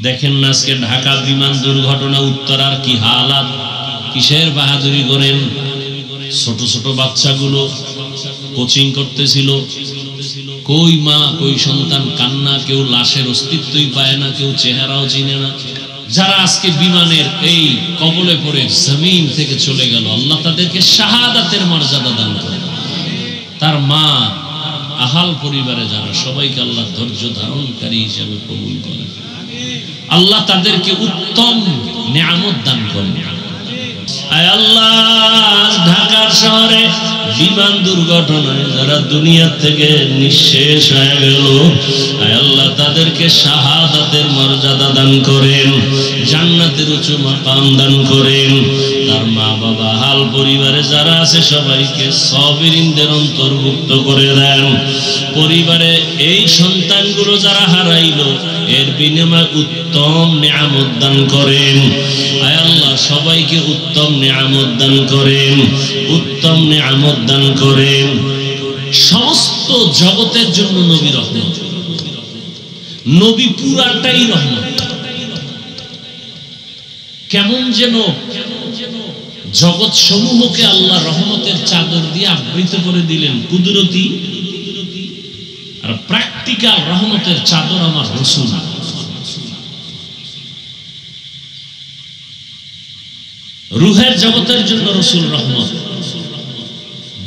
দেখেন না আজকে ঢাকা বিমান দুর্ঘটনা, উত্তরার কি হালাত, কিসের বাহাদুরি করেন। ছোট ছোট বাচ্চাগুলো কোচিং করতেছিল, কই মা কই সন্তান, কান্না, কেউ লাশের অস্তিত্বই পায় না, কেউ চেহারাও চিনে না। যারা আজকে বিমানের এই কবলে পড়ে জমিন থেকে চলে গেল, আল্লাহ তাদেরকে শাহাদাতের মর্যাদা দান করে। তার মা, আহাল পরিবারে যারা, সবাইকে আল্লাহ ধৈর্য ধারণকারী হিসেবে কবুল করে। আল্লাহ তাদেরকে উত্তম নিয়ামত দান করেন। আয় আল্লাহ, ঢাকার শহরে বিমান দুর্ঘটনায় যারা দুনিয়া থেকে নিঃশেষ হয়ে গেল, আয় আল্লাহ তাদেরকে শাহাদাতের মর্যাদা দান করেন, জান্নাতের উঁচু মাকাম দান করেন। তার মা বাবা, হাল পরিবারে যারা আছে সবাইকে সাবিরিনদের অন্তর্ভুক্ত করে দেন। পরিবারে এই সন্তানগুলো যারা হারাইলো, এর বিনিময়ে উত্তম নিয়ামত দান করেন। আয় আল্লাহ সবাইকে উত্তম নিয়ামত দান করেন, উত্তম নিয়ামত দান করেন। সমস্ত জগতের জন্য নবী রহমত, নবী পুরাটাই রহমত। কেমন যেন জগৎ সমূহকে আল্লাহ রহমতের চাদর দিয়ে আবৃত করে দিলেন। কুদরতি আর প্র্যাকটিক্যাল রহমতের চাদর আমার রাসূল। রুহের জগতের জন্য রাসূল রহমত,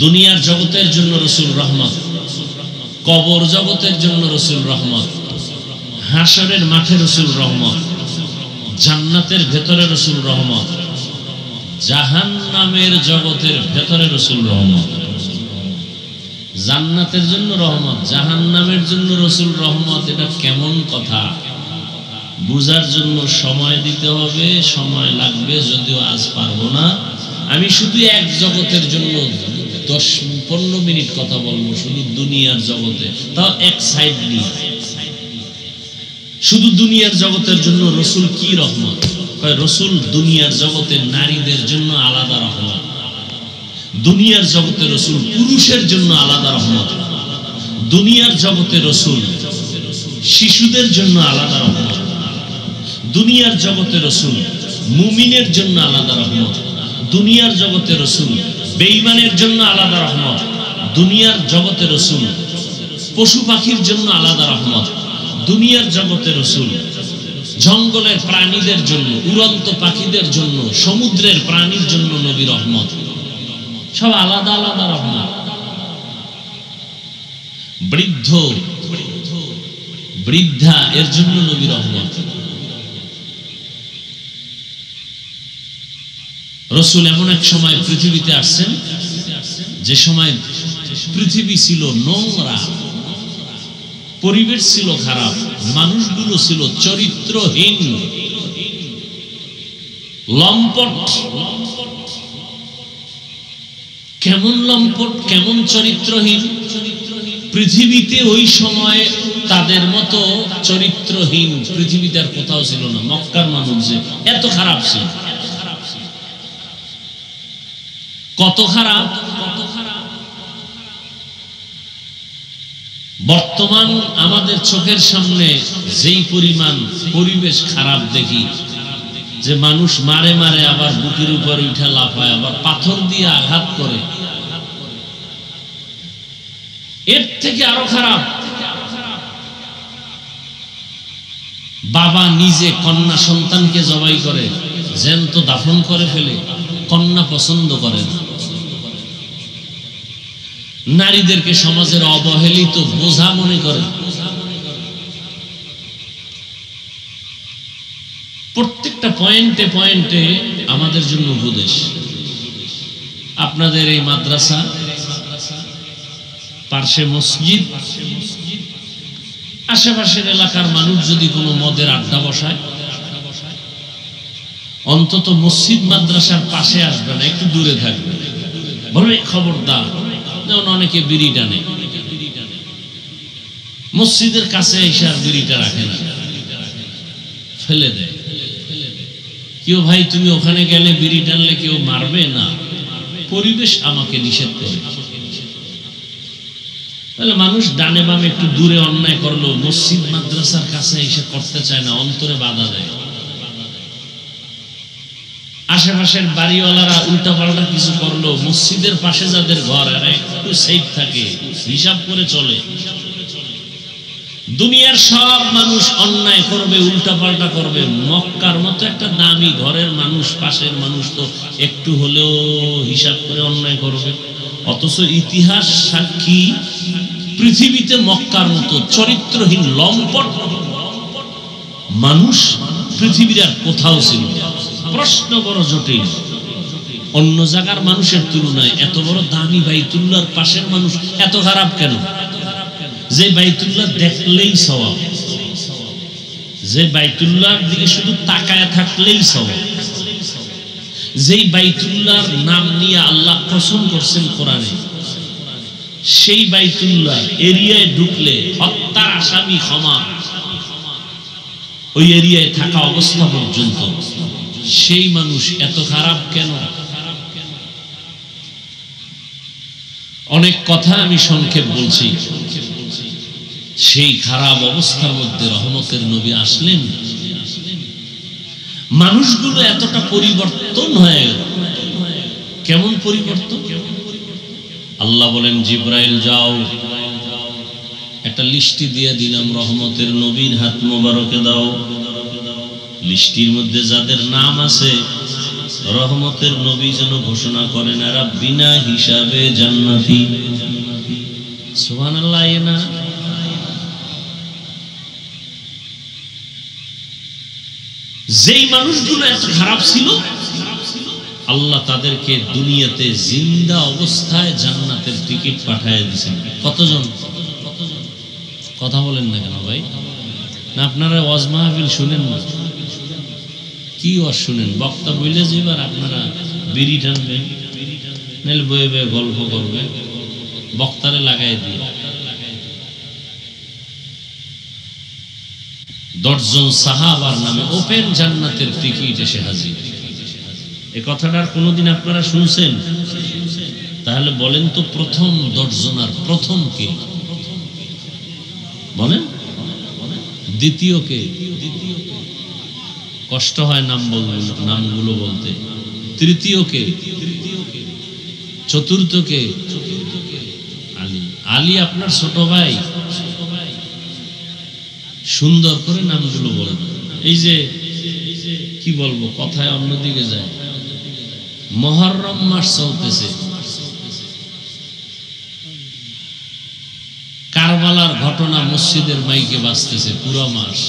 দুনিয়ার জগতের জন্য রাসূল রহমত, কবর জগতের জন্য রাসূল রহমত, হাশরের মাঠে রাসূল রহমত, জান্নাতের ভেতরে রাসূল রহমত, জাহান্নামের জগতের ভেতরে রাসূল রহমত। জান্নাতের জন্য রহমত, জাহান্নামের জন্য রাসূল রহমত। এটা কেমন কথা? বুঝার জন্য সময় দিতে হবে, সময় লাগবে, যদিও আজ পারবো না। আমি শুধু এক জগতের জন্য 10-15 মিনিট কথা বলবো, শুধু দুনিয়ার জগতে, তাও এক সাইড নিয়ে। শুধু দুনিয়ার জগতের জন্য রাসূল কি রহমত? রাসূল দুনিয়ার জগতে নারীদের জন্য আলাদা রহমত, দুনিয়ার জগতে রাসূল পুরুষের জন্য আলাদা রহমত, দুনিয়ার জগতে রাসূল শিশুদের জন্য আলাদা রহমত, দুনিয়ার জগতে রাসূল মুমিনের জন্য আলাদা রহমত, দুনিয়ার জগতে রাসূল বেঈমানের জন্য আলাদা রহমত, দুনিয়ার জগতে রাসূল পশু পাখির জন্য আলাদা রহমত, দুনিয়ার জগতে রাসূল জঙ্গলের প্রাণীদের জন্য, উড়ন্ত পাখিদের জন্য, সমুদ্রের প্রাণীর জন্য নবী রহমত। সব আলাদা আলাদা রহমত। বৃদ্ধ বৃদ্ধা এর জন্য নবী রহমত। রাসূল এমন এক সময় পৃথিবীতে আসছেন যে সময় পৃথিবী ছিল নোংরা, পরিবেশ ছিল খারাপ, মানুষগুলো ছিল চরিত্রহীন, লম্পট। কেমন লম্পট, কেমন চরিত্রহীন! পৃথিবীতে ওই সময় তাদের মতো চরিত্রহীন পৃথিবীতে আর কোথাও ছিল না। মক্কার মানুষ যে এত খারাপ ছিল, কত খারাপ! বর্তমান আমাদের চোখের সামনে যেই পরিমাণ পরিবেশ খারাপ দেখি, যে মানুষ মারে মারে, আবার বুকের উপর উঠে লাফায়, আবার পাথর দিয়ে আঘাত করে, এর থেকে আরো খারাপ। বাবা নিজে কন্যা সন্তানকে জবাই করে, জ্যান্ত দাফন করে ফেলে, কন্যা পছন্দ করে না। নারীদেরকে সমাজের অবহেলিত বোঝা মনে করে। প্রত্যেকটা পয়েন্টে পয়েন্টে আমাদের জন্য উপদেশ। আপনাদের এই মাদ্রাসা, পার্শ্বে মসজিদ, আশেপাশের এলাকার মানুষ যদি কোনো মদের আড্ডা বসায়, অন্তত মসজিদ মাদ্রাসার পাশে আসবে না, একটু দূরে থাকবে, বলবে খবরদার। যেমন অনেকে বিড়ি টানে, মসজিদের কাছে এসে আর বিড়িটা রাখে না, ফেলে দেয়। কেউ ভাই তুমি ওখানে গেলে বিড়ি টানলে কেউ মারবে না, পরিবেশ আমাকে নিষেধ করে। তাহলে মানুষ ডানে বামে একটু দূরে অন্যায় করলো, মসজিদ মাদ্রাসার কাছে এসে করতে চায় না, অন্তরে বাধা দেয়। আশেপাশের বাড়িওয়ালারা উল্টা পাল্টা কিছু করলো, মসজিদের পাশে যাদের ঘর এরা একটু সেফ থাকে, হিসাব করে চলে। দুনিয়ার সব মানুষ অন্যায় করবে, উল্টা পাল্টা করবে, মক্কার মতো একটা দামি ঘরের মানুষ, পাশের মানুষ তো একটু হলেও হিসাব করে অন্যায় করবে। অথচ ইতিহাস সাক্ষী, পৃথিবীতে মক্কার মতো চরিত্রহীন লম্পট মানুষ পৃথিবীর আর কোথাও ছিল। প্রশ্ন বড় জটিল, অন্য জায়গার মানুষের তুলনায় এত বড় দামি বাইতুল্লাহর পাশের মানুষ এত খারাপ কেন? যে বাইতুল্লাহ দেখলেই সওয়াব, যে বাইতুল্লাহর দিকে শুধু তাকায় থাকলেই সওয়াব, যেই বাইতুল্লাহর নাম নিয়ে আল্লাহ কসম করছেন কোরআনে, সেই বাইতুল্লাহ এরিয়ায় ঢুকলে হত্যার আসামি ক্ষমা, ওই এরিয়ায় থাকা অবস্থা পর্যন্ত, সেই মানুষ এত খারাপ কেন? অনেক কথা আমি সংক্ষেপ বলছি। সেই খারাপ অবস্থার মধ্যে রহমতের নবী আসলেন, মানুষগুলো এতটা পরিবর্তন হয়ে গেল। কেমন পরিবর্তন? আল্লাহ বলেন, জিব্রাইল যাও, একটা লিস্টি দিয়ে দিলাম, রহমতের নবীর হাত মোবারকে দাও। লিস্টির মধ্যে যাদের নাম আছে, রহমতের নবী যেন ঘোষণা করেন এরা বিনা হিসাবে জান্নাতি। সুবহানাল্লাহ। না, যেই মানুষগুলো এত খারাপ ছিল, আল্লাহ তাদেরকে দুনিয়াতে জিন্দা অবস্থায় জান্নাতের টিকিট পাঠিয়ে দিয়েছেন। কতজন? কথা বলেন না কেন ভাই? না আপনারা ওয়াজ মাহফিল শুনেন না? কি ওয়াজ শুনেন? বক্তা বইলে যেবার আপনারা বিড়ি টানবেন, নাহলে বয়ে বয়ে গল্প করবে, বক্তারে লাগাই দিয়ে। 10 জন সাহাবার নামে ওপেন জান্নাতের টিকিট এসে হাজির। এই কথাটার কোনোদিন আপনারা শুনছেন? তাহলে বলেন তো, প্রথম 10 জনার প্রথম কে? বলেন। দ্বিতীয় কে? কষ্ট হয় নামগুলো বলতে। তৃতীয় কে? চতুর্থ কে? আলী। আলী আপনার ছোট ভাই। সুন্দর করে নামগুলো বলবো। এই যে কি বলবো, কথায় অন্যদিকে যায়। মুহররম মাস চলতেছে, কারবালার ঘটনা মসজিদের মাইকে বাজতেছে পুরো মাস।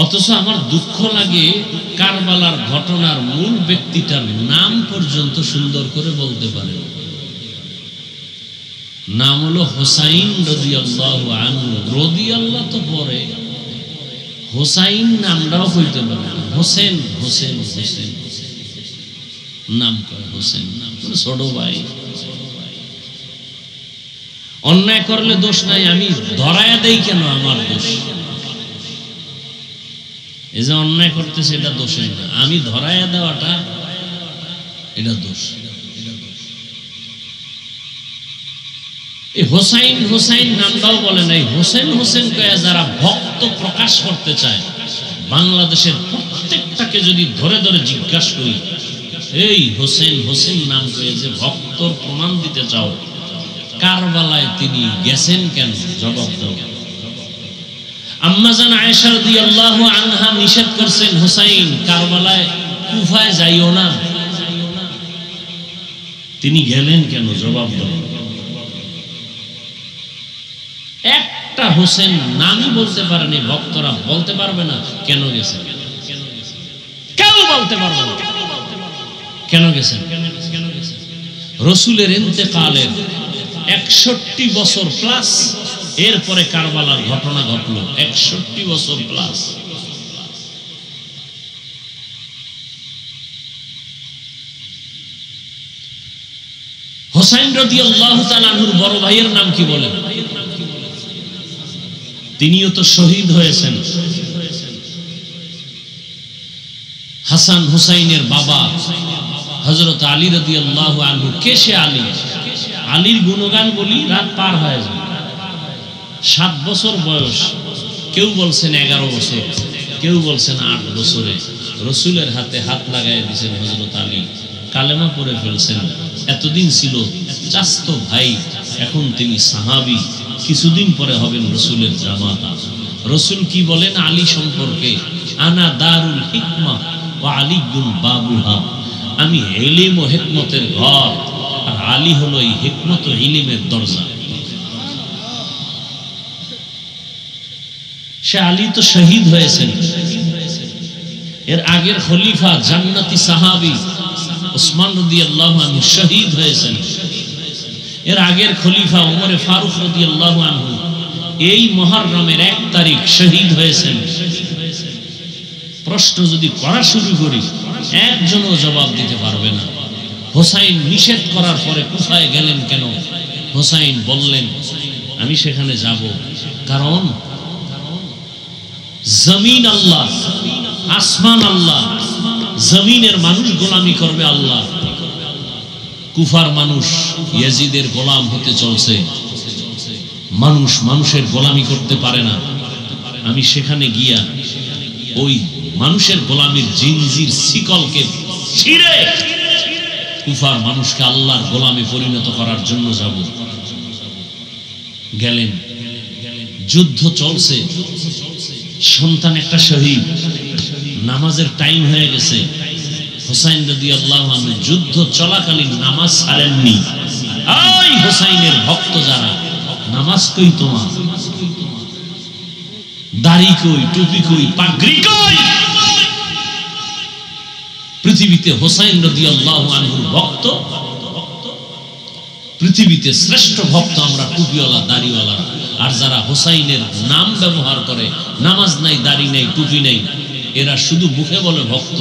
অথচ আমার দুঃখ লাগে, কারবালার ঘটনার মূল ব্যক্তিটার নাম পর্যন্ত সুন্দর করে বলতে পারে। নাম হলো হোসাইন রাদিয়াল্লাহু আনহু। রাদিয়াল্লাহ তো পরে, হোসাইন নামটাও কইতে পারে না। হোসেন হোসেন হোসেন নাম কয়, হোসেন নাম ছোট ভাই। অন্যায় করলে দোষ নাই, আমি ধরায়া দেই কেন? আমার দোষ। এই যে অন্যায় করতেছে এটা দোষের না, আমি ধরায়া দেওয়াটা এটা দোষ। এই হোসাইন হোসাইন নামটাও বলে নাই, হোসেন হোসেন কয়া যারা ভক্ত প্রকাশ করতে চায়, বাংলাদেশের প্রত্যেকটাকে যদি ধরে ধরে জিজ্ঞাসা করি, এই হোসেন হোসেন নাম কয়ে যে ভক্তর প্রমাণ দিতে চাও, কারবালায় তিনি গেছেন কেন? জবাব দাও। আম্মা জান আয়েশা রাদিয়াল্লাহু আনহা নিষেধ করছেন, হোসাইন কারবালায় কুফায় যাইও না, তিনি গেলেন কেন? জবাব দাও। একটা হোসেন নামই বলতে পারেনি, ভক্তরা বলতে পারবে না কেন গেছেন, কেউ বলতে পারবে না কেন গেছেন। রসুলের ইন্তেকালের 61 বছর প্লাস এরপরে কারবালার ঘটনা ঘটলো। 61 বছর প্লাস। হোসাইন রাদিয়াল্লাহু তাআলা আনহুর বড় ভাইয়ের নাম কি বলেন? তিনিও তো শহীদ হয়েছেন। হাসান হুসাইনের বাবা হযরত আলী রাদিয়াল্লাহু আনহু। কে সে আলী? আলীর গুণগান বলি রাত পার হয়ে যায়। 7 বছর বয়স, কেউ বলছেন 11 বছর, কেউ বলছেন 8 বছরে রসুলের হাতে হাত লাগাই দিয়েছেন হযরত আলী, কালেমা পড়ে ফেলছেন। এতদিন ছিল চাস্তো ভাই, এখন তিনি সাহাবী, কিছুদিন পরে হবেন রসুলের জামাতা। রসুল কি বলেন আলী সম্পর্কে? আনা দারুল হিকমা ওয়া আলীউন বাবুহা, আমি ইলম ও হিকমতের ঘর, আর আলী হলো এই হিকমত ও ইলমের দরজা। সে আলী তো শহীদ হয়েছেন। এর আগের খলিফা জান্নাতি সাহাবী উসমান রাদিয়াল্লাহু আনহু শহীদ হয়েছেন। এর আগের খলিফা ওমরে ফারুক রাদিয়াল্লাহু আনহু এই মুহররমের 1 তারিখ শহীদ হয়েছেন। প্রশ্ন যদি করা শুরু করি, একজনও জবাব দিতে পারবে না। হোসাইন নিষেধ করার পরে কুফায় গেলেন কেন? হোসাইন বললেন আমি সেখানে যাব, কারণ জমিন আল্লাহ, আসমান আল্লাহ, জমিনের মানুষ গোলামি করবে আল্লাহ। কুফার মানুষ ইয়াজিদের গোলাম হতে চলছে, মানুষ মানুষের গোলামি করতে পারে না। আমি সেখানে গিয়া ওই মানুষের গোলামির জিনজির শিকলকে ছিঁড়ে কুফার মানুষকে আল্লাহর গোলামে পরিণত করার জন্য যাব। গেলেন, যুদ্ধ চলছে, সন্তান একটা শহীদ, নামাজের টাইম হয়ে গেছে। হোসাইন রাদিয়াল্লাহু আনহু যুদ্ধ চলাকালীন নামাজ ছাড়েননি। এই হোসাইনের ভক্ত যারা, নামাজ কই তোমার? দাড়ি কই? টুপি কই? পাগড়ি কই? পৃথিবীতে হোসাইন রাদিয়াল্লাহু আনহুর ভক্ত, পৃথিবীতে শ্রেষ্ঠ ভক্ত আমরা টুপিওয়ালা দাড়িওয়ালা। আর যারা হোসাইনের নাম ব্যবহার করে, নামাজ নাই, দাড়ি নাই, টুপি নাই, এরা শুধু মুখে বলে ভক্ত,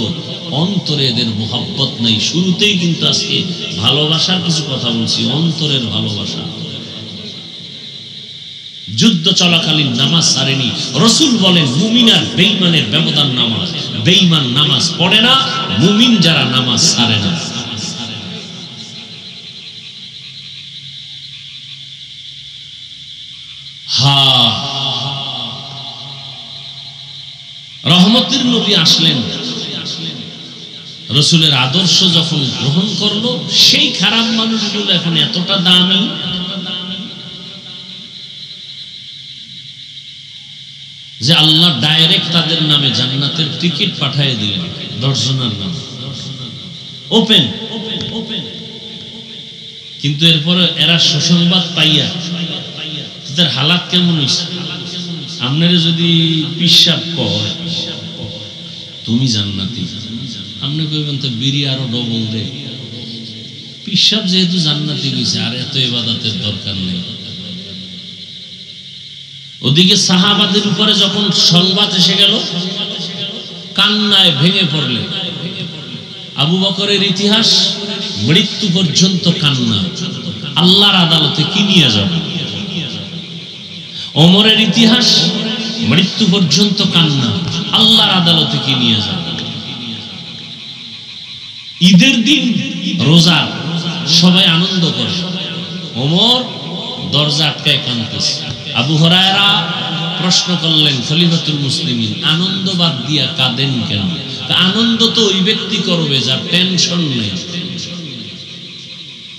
অন্তরে এদের মোহাব্বত নাই। শুরুতেই কিন্তু আজকে ভালোবাসার কিছু কথা বলছি, অন্তরের ভালোবাসা। যুদ্ধ চলাকালীন নামাজ ছাড়েনি। রসুল বলেন মুমিন আর বেঈমানের ব্যবধান নামাজ। বেঈমান নামাজ পড়ে না, মুমিন যারা নামাজ ছাড়ে না। রহমতের নবী আসলেন, রসুলের আদর্শ যখন গ্রহণ করলো, সেই খারাপ মানুষগুলো এখন এতটা দামি যে আল্লাহ ডাইরেক্ট তাদের নামে জান্নাতের টিকিট পাঠিয়ে দিলেন। 10 জনের নাম ওপেন। কিন্তু এরপরে এরা সুসংবাদ পাইয়া তাদের হালাত কেমন হয়েছে? আপনারা যদি পিসাব কয় তুমি জান্নাতি, আপনি কইবেন তো বিড়ি আরো ডবল দে। পিসাব যেহেতু জান্নাতি হয়েছে, আর এত ইবাদতের দরকার নেই। ওদিকে সাহাবাদের উপরে যখন সংবাদ এসে গেল, কান্নায় ভেঙে পড়লেন। আবু বকরের ইতিহাস মৃত্যু পর্যন্ত কান্না, আল্লাহর আদালতে কি নিয়ে যাব। ওমরের ইতিহাস মৃত্যু পর্যন্ত কান্না, আল্লাহর আদালতে কি নিয়ে যাব। ঈদের দিন রোজা, সবাই আনন্দ করে, ওমর দরজা আটকায় কাঁদতেছে। আবু হুরায়রা প্রশ্ন করলেন খলিফাতুল মুসলিমিন, আনন্দ বাদ দিয়া কাঁদেন কেন? আনন্দ তো ওই ব্যক্তি করবে যার টেনশন নেই।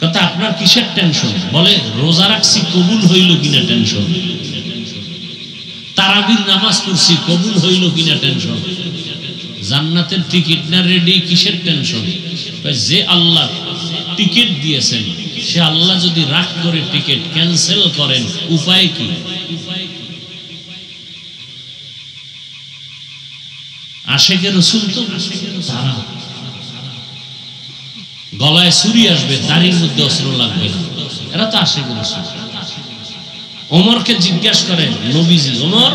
কথা আপনার কিসের টেনশন? বলে রোজা রাখছি কবুল হইল কিনা টেনশন, তারাবির নামাজ পড়ছি কবুল হইল কিনা টেনশন, জান্নাতের টিকিট না রেডি কিসের টেনশন? যে আল্লাহ টিকিট দিয়েছেন, সে আল্লাহ যদি রাগ করে টিকিট ক্যান্সেল করেন, উপায় কি? আশেকে রসুল তো তারা, গলায় ছুরি আসবে, দাড়ির মধ্যে অস্ত্র লাগবে না, এরা তো আশেকে রসুল। ওমরকে জিজ্ঞাসা করেন নবীজি, ওমর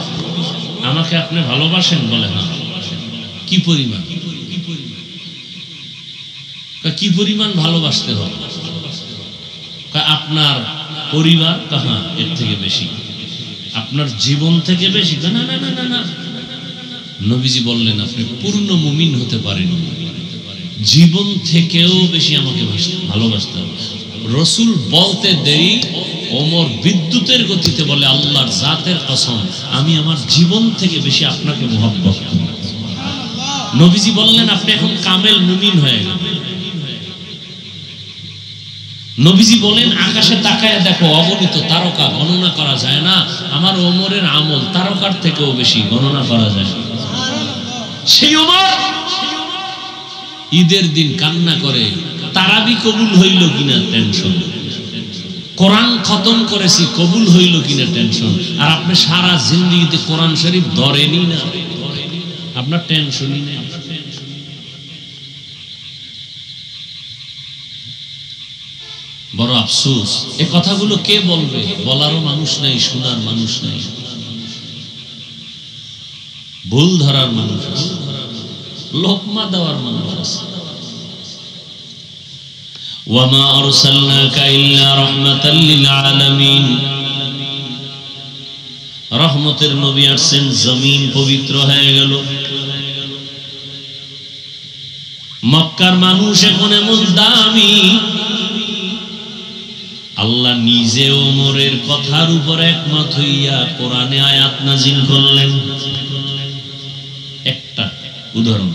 আমাকে আপনি ভালোবাসেন? বলে না। কি পরিমাণ? কি পরিমাণ ভালোবাসতে হবে? আপনার পরিবার, কাহা এর থেকে বেশি, আপনার জীবন থেকে বেশি। না না না না না, নবীজি বললেন আপনি পূর্ণ মুমিন হতে পারেন জীবন থেকেও বেশি আমাকে ভালোবাসতে হবে। রসুল বলতে দেরি, ওমর বিদ্যুতের গতিতে বলে, আল্লাহর জাতের কসম, আমি আমার জীবন থেকে বেশি আপনাকে মুহাব্বত করি। নবীজি বললেন, আপনি এখন কামেল মুমিন হয়ে গেলেন। নবীজি বলেন, আকাশে তাকায় দেখো, অগণিত তারকা, গণনা করা যায় না। আমার ওমরের আমল তারকার থেকেও বেশি, গণনা করা যায় না। সেই ওমর ঈদের দিন কান্না করে, তারাবি কবুল হইল কিনা টেনশন, কোরআন খতম করেছি কবুল হইল কিনা টেনশন। আর আপনি সারা জিন্দেগিতে কোরআন শরীফ ধরেনই না, আপনার টেনশনই নেই। বড় আফসোস, এ কথাগুলো কে বলবে? বলারও মানুষ নাই, শোনার মানুষ নাই, ভুল ধরার মানুষ আছে, লোকমা দেওয়ার মানুষ আছে। ওয়ামা আরসালনাকা ইল্লা রাহমাতাল লিল আলামিন, রহমতের নবী আসছেন, জমিন পবিত্র হয়ে গেল। মক্কার মানুষ এখন এমন দামি, আল্লাহ নিজে ওমরের কথার উপর একমত হইয়া কোরআনে আয়াত নাজিল করলেন। একটা উদাহরণ,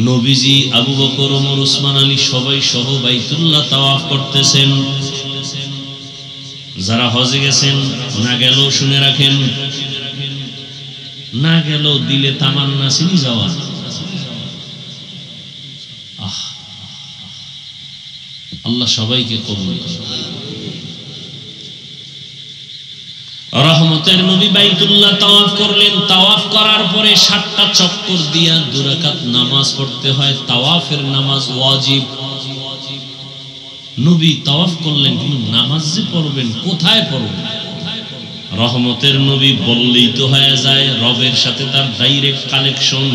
নবীজি, আবু বকর, ওমর, ওসমান, আলী সবাই সহ বাইতুল্লাহ তাওয়াফ করতেছেন। যারা হজে গেছেন, না গেলেও শুনে রাখেন, না গেলেও দিলে তামান্না চিনি যাওয়া। আল্লাহ সবাইকে কবুল করুন। রহমতের নবী বাইতুল্লাহ তাওয়াফ করলেন। তাওয়াফ করার পরে 7টা চক্কর দিয়া 2 রাকাত নামাজ পড়তে হয়। তাওয়াফের নামাজ ওয়াজিব। নবী তাওয়াফ করলেন, কিন্তু নামাজ যে পড়বেন, কোথায় পড়বেন? রহমতের নবী বললেই তো হয়ে যায়, রবের সাথে তার ডাইরেক্ট কানেকশন।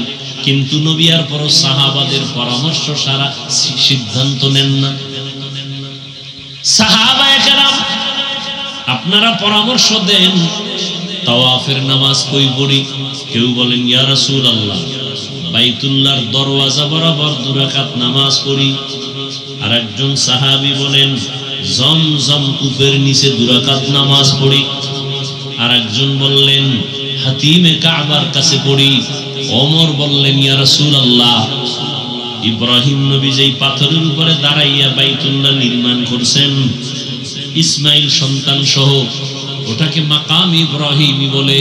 কিন্তু নবী আর পর সাহাবাদের পরামর্শ সারা সিদ্ধান্ত নেন না। সাহাবায়ে কেরাম আপনারা পরামর্শ দেন, তাওয়াফের নামাজ কই পড়ি? কেউ বলেন, ইয়া রাসূলুল্লাহ, বাইতুল্লাহর দরওয়াজা বরাবর 2 রাকাত নামাজ পড়ি। আর একজন সাহাবী বলেন, জমজম কূপের নিচে 2 রাকাত নামাজ পড়ি। আর একজন বললেন, হাতিমে কাবার কাছে পড়ি। ওমর বললেন, ইয়া রাসূলুল্লাহ, ইব্রাহিম নবী যেই পাথরের উপরে দাঁড়াইয়া বাইতুল্লাহ নির্মাণ করছেন, ইসমাইল সন্তান সহ, ওটাকে মাকাম ইব্রাহিমই বলে।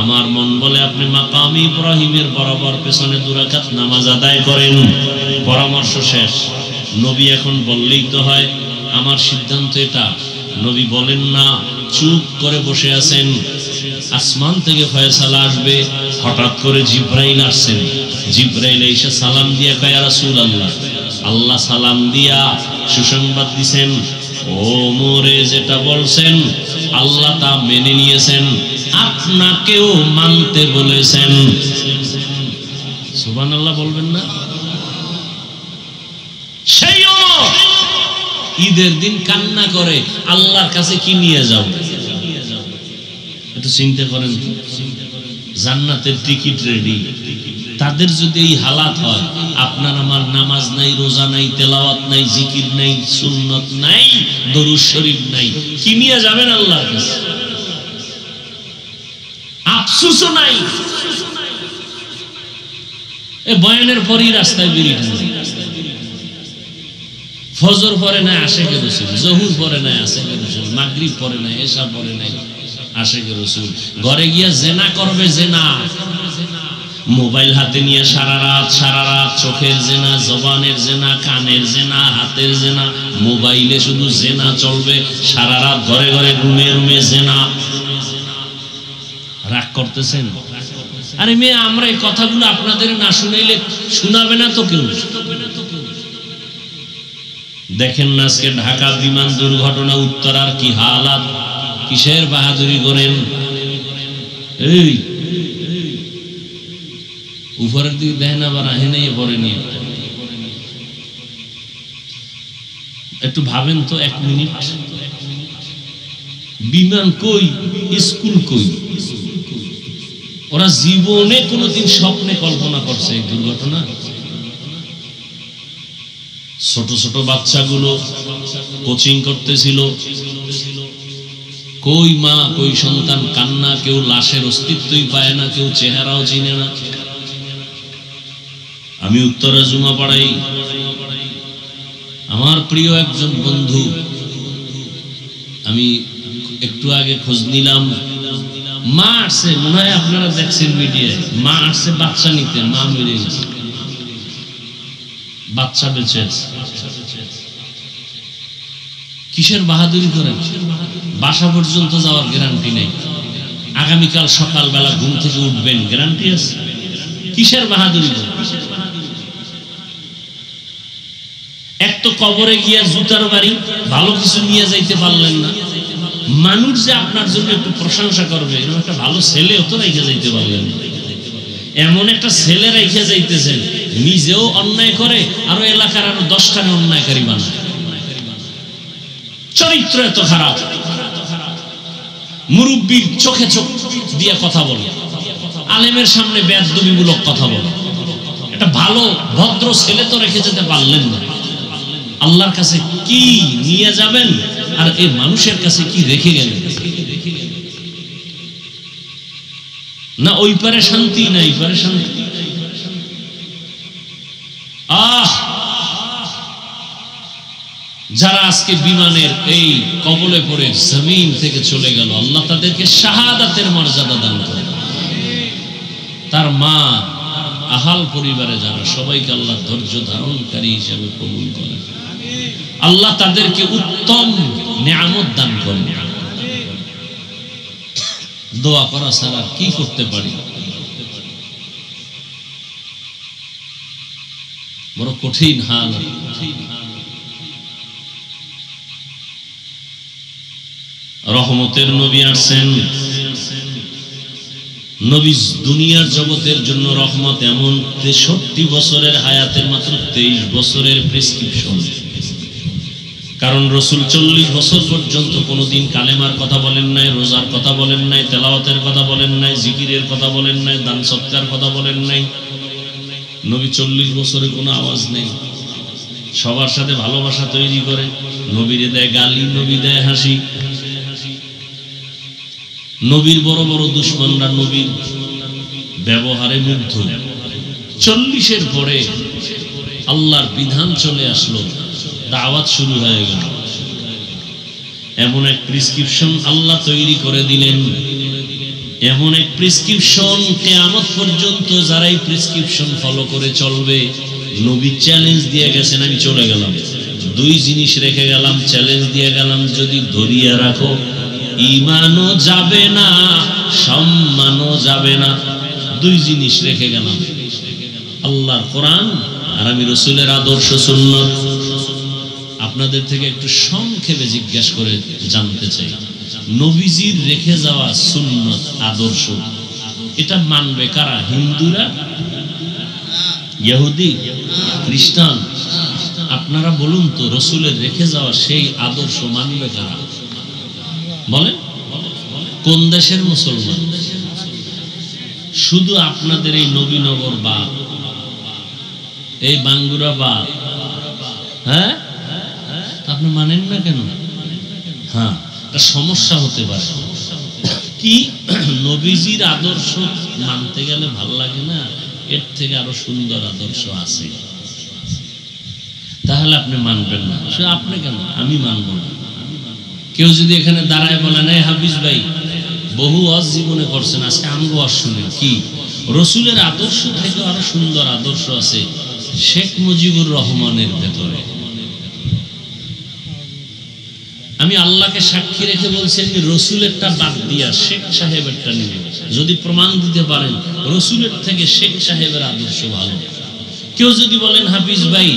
আমার মন বলে আপনি মাকাম ইব্রাহিমের বরাবর পেছনে 2 রাকাত নামাজ আদায় করেন। পরামর্শ শেষ। নবী এখন বললেই তো হয়, আমার সিদ্ধান্ত এটা। নবী বলেন না, চুপ করে বসে আছেন। আসমান থেকে ফয়সালা আসবে। হঠাৎ করে জিব্রাইল আসছেন। জিব্রাইল এসে সালাম দিয়া কয়, ইয়া রাসূলুল্লাহ, আল্লাহ সালাম দিয়া সুসংবাদ দিছেন, ওমরে যেটা বলছেন আল্লাহ তা মেনে নিয়েছেন, আপনাকেও মানতে বলেছেন। সুবহানাল্লাহ বলবেন না? সেই ওমর ঈদের দিন কান্না করে, আল্লাহর কাছে কি নিয়ে যাও? একটু চিন্তা করেন, জান্নাতের টিকিট রেডি। তাদের যদি এই হালাত হয়, আপনার আমার নামাজ নাই, রোজা নাই, তেলাওয়াত নাই, জিকির নাই, সুন্নত নাই, দরুদ শরীফ নাই, কি নিয়ে যাবেন আল্লাহর কাছে? আফসোসও নাই। এই বয়ানের পরই রাস্তায় বেরিয়ে গেছে। ফজর পরে নাই, আশেকে রাসূল। জহুর পরে নাই, আশেকে রাসূল। মাগরিব পরে নাই, এশা পরে নাই, আশেকে রাসূল। ঘরে গিয়া জেনা করবে, জেনা। মোবাইল হাতে নিয়ে সারা রাত চোখের জেনা, জবানের জেনা, কানের জেনা, হাতের জেনা। মোবাইলে শুধু জেনা চলবে, সারা রাত ঘরে ঘরে, রুমে রুমে জেনা। রাগ করতেছেন? আরে মেয়ে, আমরা এই কথাগুলো আপনাদের না শুনাইলে শোনাবে না তো কেউ। দেখেন না আজকে ঢাকা বিমান দুর্ঘটনা, উত্তরার কি হালাত। কিসের বাহাদুরি করেন? এই উপরের দিকে দেখেন, আবার আহেনে পরে নিয়ে একটু ভাবেন তো 1 মিনিট। বিমান কই, স্কুল কই? ওরা জীবনে কোনোদিন স্বপ্নে কল্পনা করছে এই দুর্ঘটনা? ছোট ছোট বাচ্চাগুলো কোচিং করতেছিল। কই মা কই সন্তান কান্না, কেউ লাশের অস্তিত্বই পায় না, কেউ চেহারাও চিনে না। আমি উত্তরা জুমা পাড়াই আমার প্রিয় একজন বন্ধু, আমি একটু আগে খোঁজ নিলাম, মা আসছে, মনে হয় আপনারা দেখছেন মিডিয়ায়, মা আসছে বাচ্চা নিতে, মা মেরে গেছে, বাচ্চা বেঁচে আছে। কিসের বাহাদুরি করেন? বাসা পর্যন্ত যাওয়ার গ্যারান্টি নেই, আগামীকাল সকালবেলা ঘুম থেকে উঠবেন গ্যারান্টি আছে? কিসের বাহাদুরি করেন? এক তো কবরে গিয়া জুতার বাড়ি, ভালো কিছু নিয়ে যাইতে পারলেন না। মানুষ যে আপনার জন্য একটু প্রশংসা করবে, এরকম একটা ভালো ছেলেও তো রেখে যাইতে পারলেন না। এমন একটা ছেলে রেখে যাইতেছেন, নিজেও অন্যায় করে আরো এলাকার আরো 10টাকে অন্যায়কারী বানায়। চরিত্র এত খারাপ, মুরব্বীর চোখে চোখ দিয়ে কথা বলে, আলেমের সামনে বেয়াদবিমূলক কথা বলে। একটা ভালো ভদ্র ছেলে তো রেখে যেতে পারলেন না। আল্লাহর কাছে কি নিয়ে যাবেন আর এই মানুষের কাছে কি রেখে গেলেন? না ওই পারে শান্তি, না এই পারে শান্তি। যারা আজকে বিমানের এই কবলে পড়ে জমিন থেকে চলে গেল, আল্লাহ তাদেরকে শাহাদাতের মর্যাদা দান করে। তার মা, আহাল পরিবারে যারা, সবাইকে আল্লাহ ধৈর্য ধারণকারী হিসেবে কবুল করে। আল্লাহ তাদেরকে উত্তম নিয়ামত দান করে। দোয়া করা ছাড়া কি করতে পারি? বড় কঠিন হাল। রহমতের নবী আসছেন, নবী দুনিয়ার জগতের জন্য রহমত। এমন 63 বছরের হায়াতের মাত্র 23 বছরের প্রেসক্রিপশন। কারণ রসুল 40 বছর পর্যন্ত কোনোদিন কালেমার কথা বলেন নাই, রোজার কথা বলেন নাই, তেলাওয়াতের কথা বলেন নাই, জিকিরের কথা বলেন নাই, দান সৎকার কথা বলেন নাই। নবী 40 বছরে কোনো আওয়াজ নেই, সবার সাথে ভালোবাসা তৈরি করে। নবীরে দেয় গালি, নবী দেয় হাসি। নবীর বড় বড় দুশমনরা নবীর ব্যবহারে মুগ্ধ। 40-এর পরে আল্লাহর বিধান চলে আসলো, দাওয়াত শুরু হয়ে গেল। এমন এক প্রেসক্রিপশন আল্লাহ তৈরি করে দিলেন, এমন এক প্রেসক্রিপশন, কিয়ামত পর্যন্ত যারা এই প্রেসক্রিপশন ফলো করে চলবে। নবী চ্যালেঞ্জ দিয়ে গেছেন, আমি চলে গেলাম, 2 জিনিস রেখে গেলাম, চ্যালেঞ্জ দিয়ে গেলাম, যদি ধরিয়া রাখো ঈমানও যাবে না, সম্মানও যাবে না। 2 জিনিস রেখে গেলাম, আল্লাহর কোরআন আর আমি রসুলের আদর্শ সুন্নাত। আপনাদের থেকে একটু সংক্ষেপে জিজ্ঞাসা করে জানতে চাই, নবীজির রেখে যাওয়া সুন্নাত আদর্শ, এটা মানবে কারা? হিন্দুরা, ইহুদি, খ্রিস্টান? আপনারা বলুন তো, রসুলের রেখে যাওয়া সেই আদর্শ মানবে কারা? বলেন, কোন দেশের মুসলমান? শুধু আপনাদের এই নবীনগর বা এই বাঙ্গুরা বা, হ্যাঁ, আপনি মানেন না কেন? হ্যাঁ, সমস্যা হতে পারে কি? নবীজির আদর্শ মানতে গেলে ভাল লাগে না? এর থেকে আরো সুন্দর আদর্শ আছে, তাহলে আপনি মানবেন না। শুধু আপনি কেন, আমি মানব না। কেউ যদি এখানে দাঁড়ায় বলেন, এই হাফিজ ভাই বহু ওয়াজ জীবনে করছেন, আজকে আমগো ওয়াজ শুনেন, কি রসুলের আদর্শ থেকে আরো সুন্দর আদর্শ আছে শেখ মুজিবুর রহমানের ভেতরে। আমি আল্লাহকে সাক্ষী রেখে বলছি, আমি রসুলেরটা বাদ দিয়া শেখ সাহেবেরটা নিব। যদি প্রমাণ দিতে পারেন রসুলের থেকে শেখ সাহেবের আদর্শ ভালো। কেউ যদি বলেন, হাফিজ ভাই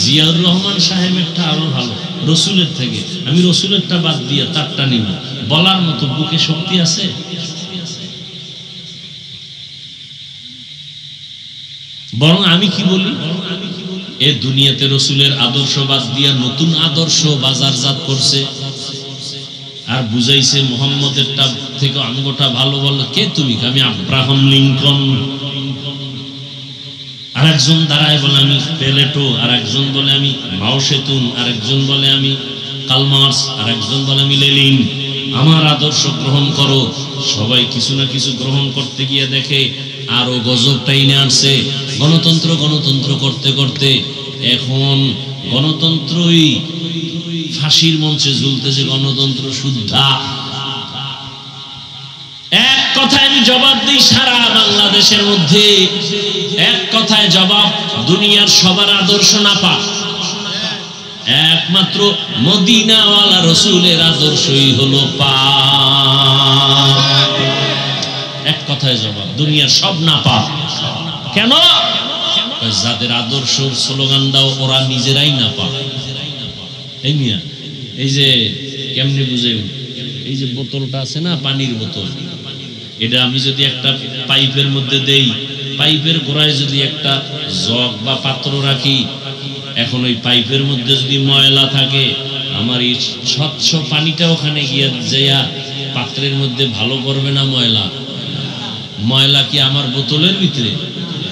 জিয়াউর রহমান সাহেবেরটা আরো ভালো রসুলের থেকে, আমি রসুলেরটা বাদ দিয়া তারটা নিব, বলার মতো বুকে শক্তি আছে? বরং আমি কি বলি, এ দুনিয়াতে রসুলের আদর্শ বাদ দিয়া নতুন আদর্শ বাজারজাত করছে আর বুঝাইছে মুহাম্মদেরটা থেকে আমগোটা ভালো। বলল, কে তুমি? আমি আব্রাহাম লিঙ্কন। আর একজন দাঁড়ায় বলে আমি প্লেটো, আর একজন বলে আমি মাও সেতুন, আর একজন বলে আমি কার্ল মার্কস, আর একজন বলে আমি লেনিন। আমার আদর্শ গ্রহণ করো। সবাই কিছু না কিছু গ্রহণ করতে গিয়ে দেখে আরো গজবটাই নিয়ে আসছে। গণতন্ত্র গণতন্ত্র করতে করতে এখন গণতন্ত্রই ফাঁসির মঞ্চে ঝুলতেছে। গণতন্ত্র শুদ্ধা। এক কথায় আমি জবাব দিই, সারা বাংলাদেশের মধ্যে এক কথায় জবাব, দুনিয়ার সবার আদর্শ নাপাক, একমাত্র মদিনাওয়ালা রসুলের আদর্শই হলো পাক। এক কথায় জবাব, দুনিয়ার সব নাপাক। কেন? যাদের আদর্শ স্লোগান দাও ওরা নিজেরাই নাপাক। এই মিয়া, এই যে কেমনে বুঝে, এই যে বোতলটা আছে না, পানির বোতল, এটা আমি যদি একটা পাইপের মধ্যে দেই, পাইপের গোড়ায় যদি একটা জগ বা পাত্র রাখি, এখন ওই পাইপের মধ্যে যদি ময়লা থাকে, আমার এই স্বচ্ছ পানিটা ওখানে গিয়ে যাইয়া পাত্রের মধ্যে ভালো করবে না? ময়লা ময়লা কি আমার বোতলের ভিতরে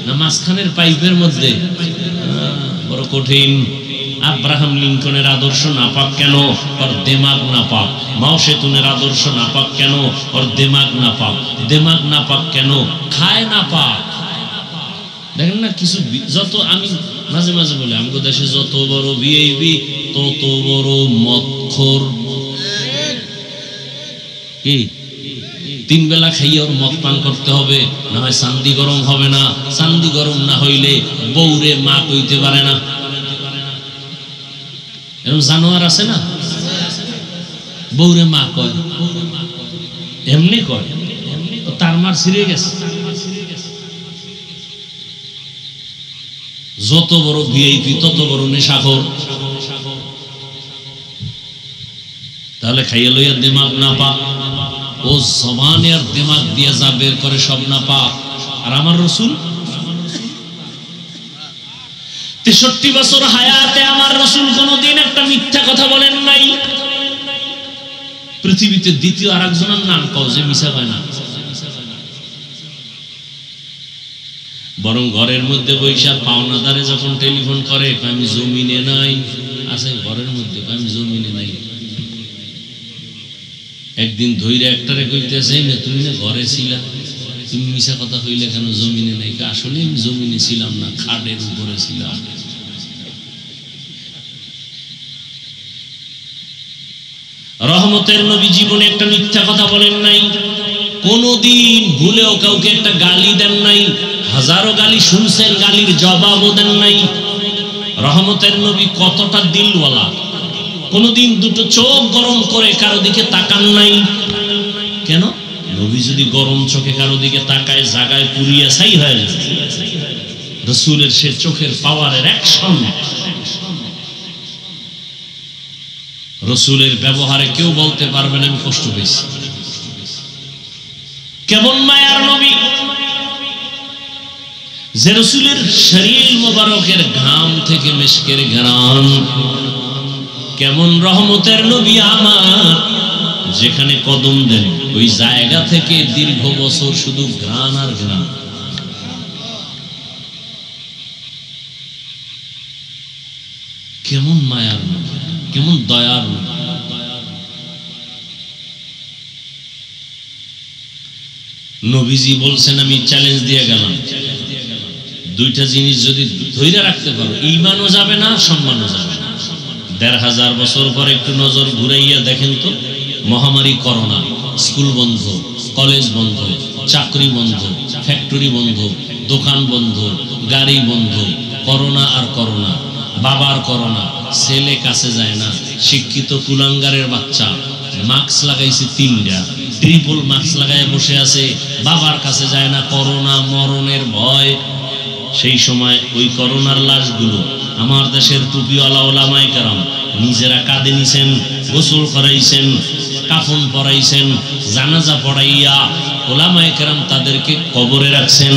না মাঝখানের পাইপের মধ্যে? বড় কঠিন। আব্রাহাম লিঙ্কনের আদর্শ নাপাক কেন? ওর দিমাগ নাপাক। মাও সেতুনের আদর্শ নাপাক কেন? ওর দিমাগ নাপাক। দিমাগ নাপাক কেন? খায় নাপাক। দেখেন না, কিছু যত, আমি মাঝে মাঝে বলি আমগো দেশে যত বড় ভিআইপি তত বড় মদখোর। কি তিন বেলা খাইয়ে ওর মদ পান করতে হবে, না হয় চান্দি গরম হবে না। চান্দি গরম না হইলে বউরে মা কইতে পারে না। এরকম জানোয়ার আছে না, বউরে মা কয়, এমনি কয়, তার মার ছিঁড়ে গেছে। যত বড় ভিআইপি তত বড় নেশাখোর। তাহলে খাইয়ে লইয়া দিমাগ না পাক। ও জবানে আর দিমাগ দিয়ে যা বের করে সব না পাক। আর আমার রসুল 63 বছর হায়াতে আমার রসুল কোনদিন একটা মিথ্যা কথা বলেন নাই। পৃথিবীতে দ্বিতীয় আর একজনের নাম কও যে মিছা কয় না। বরং ঘরের মধ্যে বৈশা পাওনাদারে যখন টেলিফোন করে, আমি জমিনে নাই, আছে ঘরের মধ্যে, আমি জমিনে নাই। একদিন ধৈর্য একটারে কইতেছে, তুমি না ঘরে ছিলা, তুমি মিছা কথা কইলে কেন জমিনে নাই? আসলে আমি জমিনে ছিলাম না, খাটের উপরে ছিলাম। রহমতের নবী জীবনে একটা মিথ্যা কথা বলেন নাই, কোনদিন ভুলেও কাউকে একটা গালি দেন নাই। হাজারো গালি শুনছেন, গালির জবাবও দেন নাই। রহমতের নবী কতটা দিলওয়ালা, কোনদিন দুটো চোখ গরম করে কারো দিকে তাকান নাই। কেন? নবী যদি গরম চোখে কারো দিকে তাকায়, জায়গায় পুরিয়া ছাই হয়ে যায়। রসুলের সে চোখের পাওয়ারের অ্যাকশন, রসুলের ব্যবহারে কেউ বলতে পারবে না আমি কষ্ট পেয়েছি। কেমন মায়ার নবী যে রসুলের শরীর মোবারকের ঘাম থেকে মিশকের ঘ্রাণ। কেমন রহমতের নবী আমার, যেখানে কদম দেন ওই জায়গা থেকে দীর্ঘ বছর শুধু ঘ্রাণ আর ঘ্রাণ। কেমন মায়ার নবী, কেমন দয়ার নবী। নবীজি বলছেন, আমি চ্যালেঞ্জ দিয়ে গেলাম, দুইটা জিনিস যদি ধৈর্য রাখতে পারো, ঈমানও যাবে না, সম্মানও যাবে না। ১৫০০ বছর পর একটু নজর ঘুরাইয়া দেখেন তো, মহামারী করোনা, স্কুল বন্ধ, কলেজ বন্ধ, চাকরি বন্ধ, ফ্যাক্টরি বন্ধ, দোকান বন্ধ, গাড়ি বন্ধ, করোনা আর করোনা, বাবার করোনা, ছেলে কাছে যায় না, শিক্ষিত কুলাঙ্গারের বাচ্চা মাস্ক লাগাইছে ৩টা, ট্রিপল মাস্ক লাগায় বসে আছে, বাবার কাছে যায় না, করোনা মরণের ভয়। সেই সময় ওই করোনার লাশগুলো আমার দেশের টুপিওয়ালা ওলামায়ে কেরাম নিজেরা কাঁধে নিছেন, গোসল করাইছেন, কাফন পরাইছেন, জানাজা পড়াইয়া ওলামায়ে কেরাম তাদেরকে কবরে রাখছেন।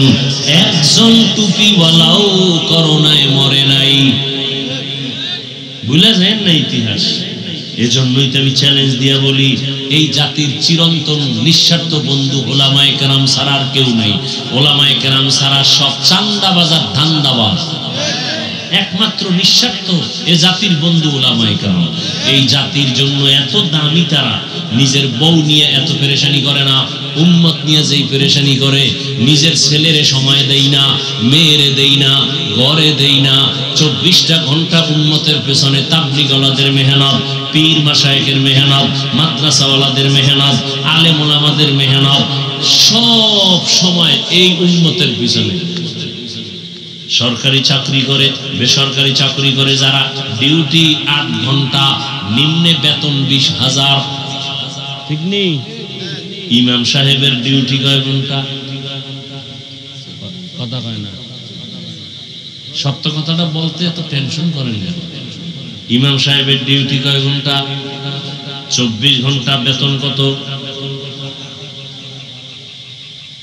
একজন টুপিওয়ালাও করোনায় মরে নাই। ভুলে যায় না ইতিহাস। এজন্যই তো আমি চ্যালেঞ্জ দিয়া বলি, এই জাতির চিরন্তন নিঃস্বার্থ বন্ধু ওলামায়ে কেরাম ছাড়া আর কেউ নাই। ওলামায়ে কেরাম ছাড়া সব চান্দাবাজার ধান্দাবাজ। একমাত্র নিঃস্বার্থ এ জাতির বন্ধু ওলামায়ে কেরাম। এই জাতির জন্য এত দামি তারা, নিজের বউ নিয়ে এত পেরেশানি করে না, উম্মত নিয়ে যেই পেরেশানি করে, নিজের ছেলেরে সময় দেই না, মেয়েরে দেই না, ঘরে দেই না, 24টা ঘন্টা উম্মতের পেছনে তাবলীগওয়ালাদের মেহনত, পীর মাশায়েখের মেহনত, মাদ্রাসাওয়ালাদের মেহনত, আলেম ওলামাদের মেহনত, সব সময় এই উম্মতের পিছনে। সরকারি চাকরি করে, বেসরকারি চাকরি করে যারা, ডিউটি 8 ঘন্টা, নিম্নে বেতন 20,000। ঠিক নেই? ইমাম সাহেবের ডিউটি কয় ঘন্টা? কথা কয় না। সত্য কথাটা বলতে এত টেনশন করেন কেন? ইমাম সাহেবের ডিউটি কয় ঘন্টা? 24 ঘন্টা। বেতন কত?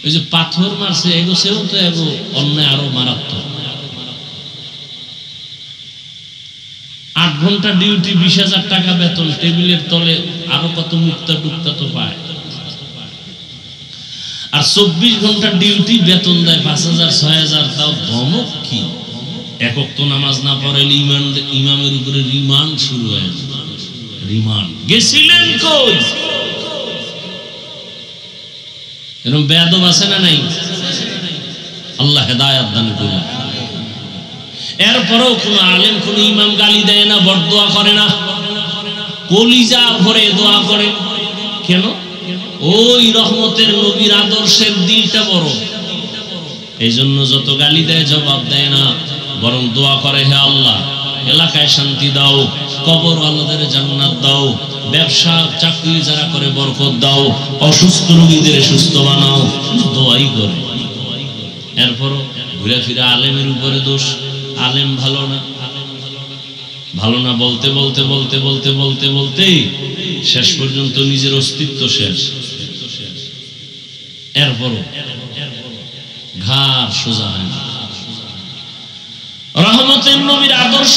ওই যে পাথর মারছে এগো, সেও তো এগো অন্যায় আরো মারাত্মক। 8 ঘন্টা ডিউটি, 20,000 টাকা বেতন, টেবিলের তলে আরো কত মুক্তা টুক্তা তো পায়। আর 24 ঘন্টা ডিউটি, বেতন দেয় 5,000 6,000। তাও ধমক কি? একক তো নামাজ না পড়াইলে ইমামের উপরে রিমান্ড শুরু হয়ে যায়। রিমান্ড গেছিলেন কই? এরকম বেয়াদব আছে না নাই? আল্লাহ হেদায়েত দান করুন। এরপরেও কোন আলেম, কোন ইমাম গালি দেয় না, বরদোয়া করে না, কলিজা ভরে দোয়া করে। কেন? ওই রহমতের নবীর আদর্শের দিলটা বড়। এই জন্য যত গালি দেয় জবাব দেয় না, বরং দোয়া করে, হে আল্লাহ এলাকায় শান্তি দাও, কবর আল্লাহদের জান্নাত দাও, ব্যবসা চাকরি যারা করে বরকত দাও, অসুস্থ রোগীদের সুস্থ বানাও, দোয়াই করে। এরপরও ঘুরে ফিরে আলেমের উপরে দোষ। আলেম ভালো না, ভালো না বলতে বলতে বলতে বলতে বলতে বলতেই শেষ পর্যন্ত নিজের অস্তিত্ব শেষ। এরপরও ঘাড় সোজা হয় না। রহমতের নবীর আদর্শ,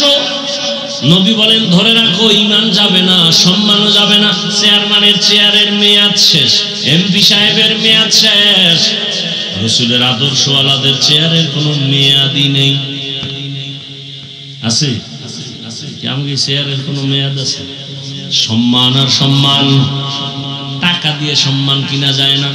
নবী বলেন ধরে রাখো, ঈমান যাবে না, সম্মানও যাবে না। চেয়ারম্যানের চেয়ারের মেয়াদ শেষ, এমপি সাহেবের মেয়াদ শেষ, রাসূলের আদর্শওয়ালাদের চেয়ারের কোনো মেয়াদই নেই। আছে কি আমাকে চেয়ারের কোনো মেয়াদ আছে? সম্মান আর সম্মান, টাকা দিয়ে সম্মান কিনা যায় না।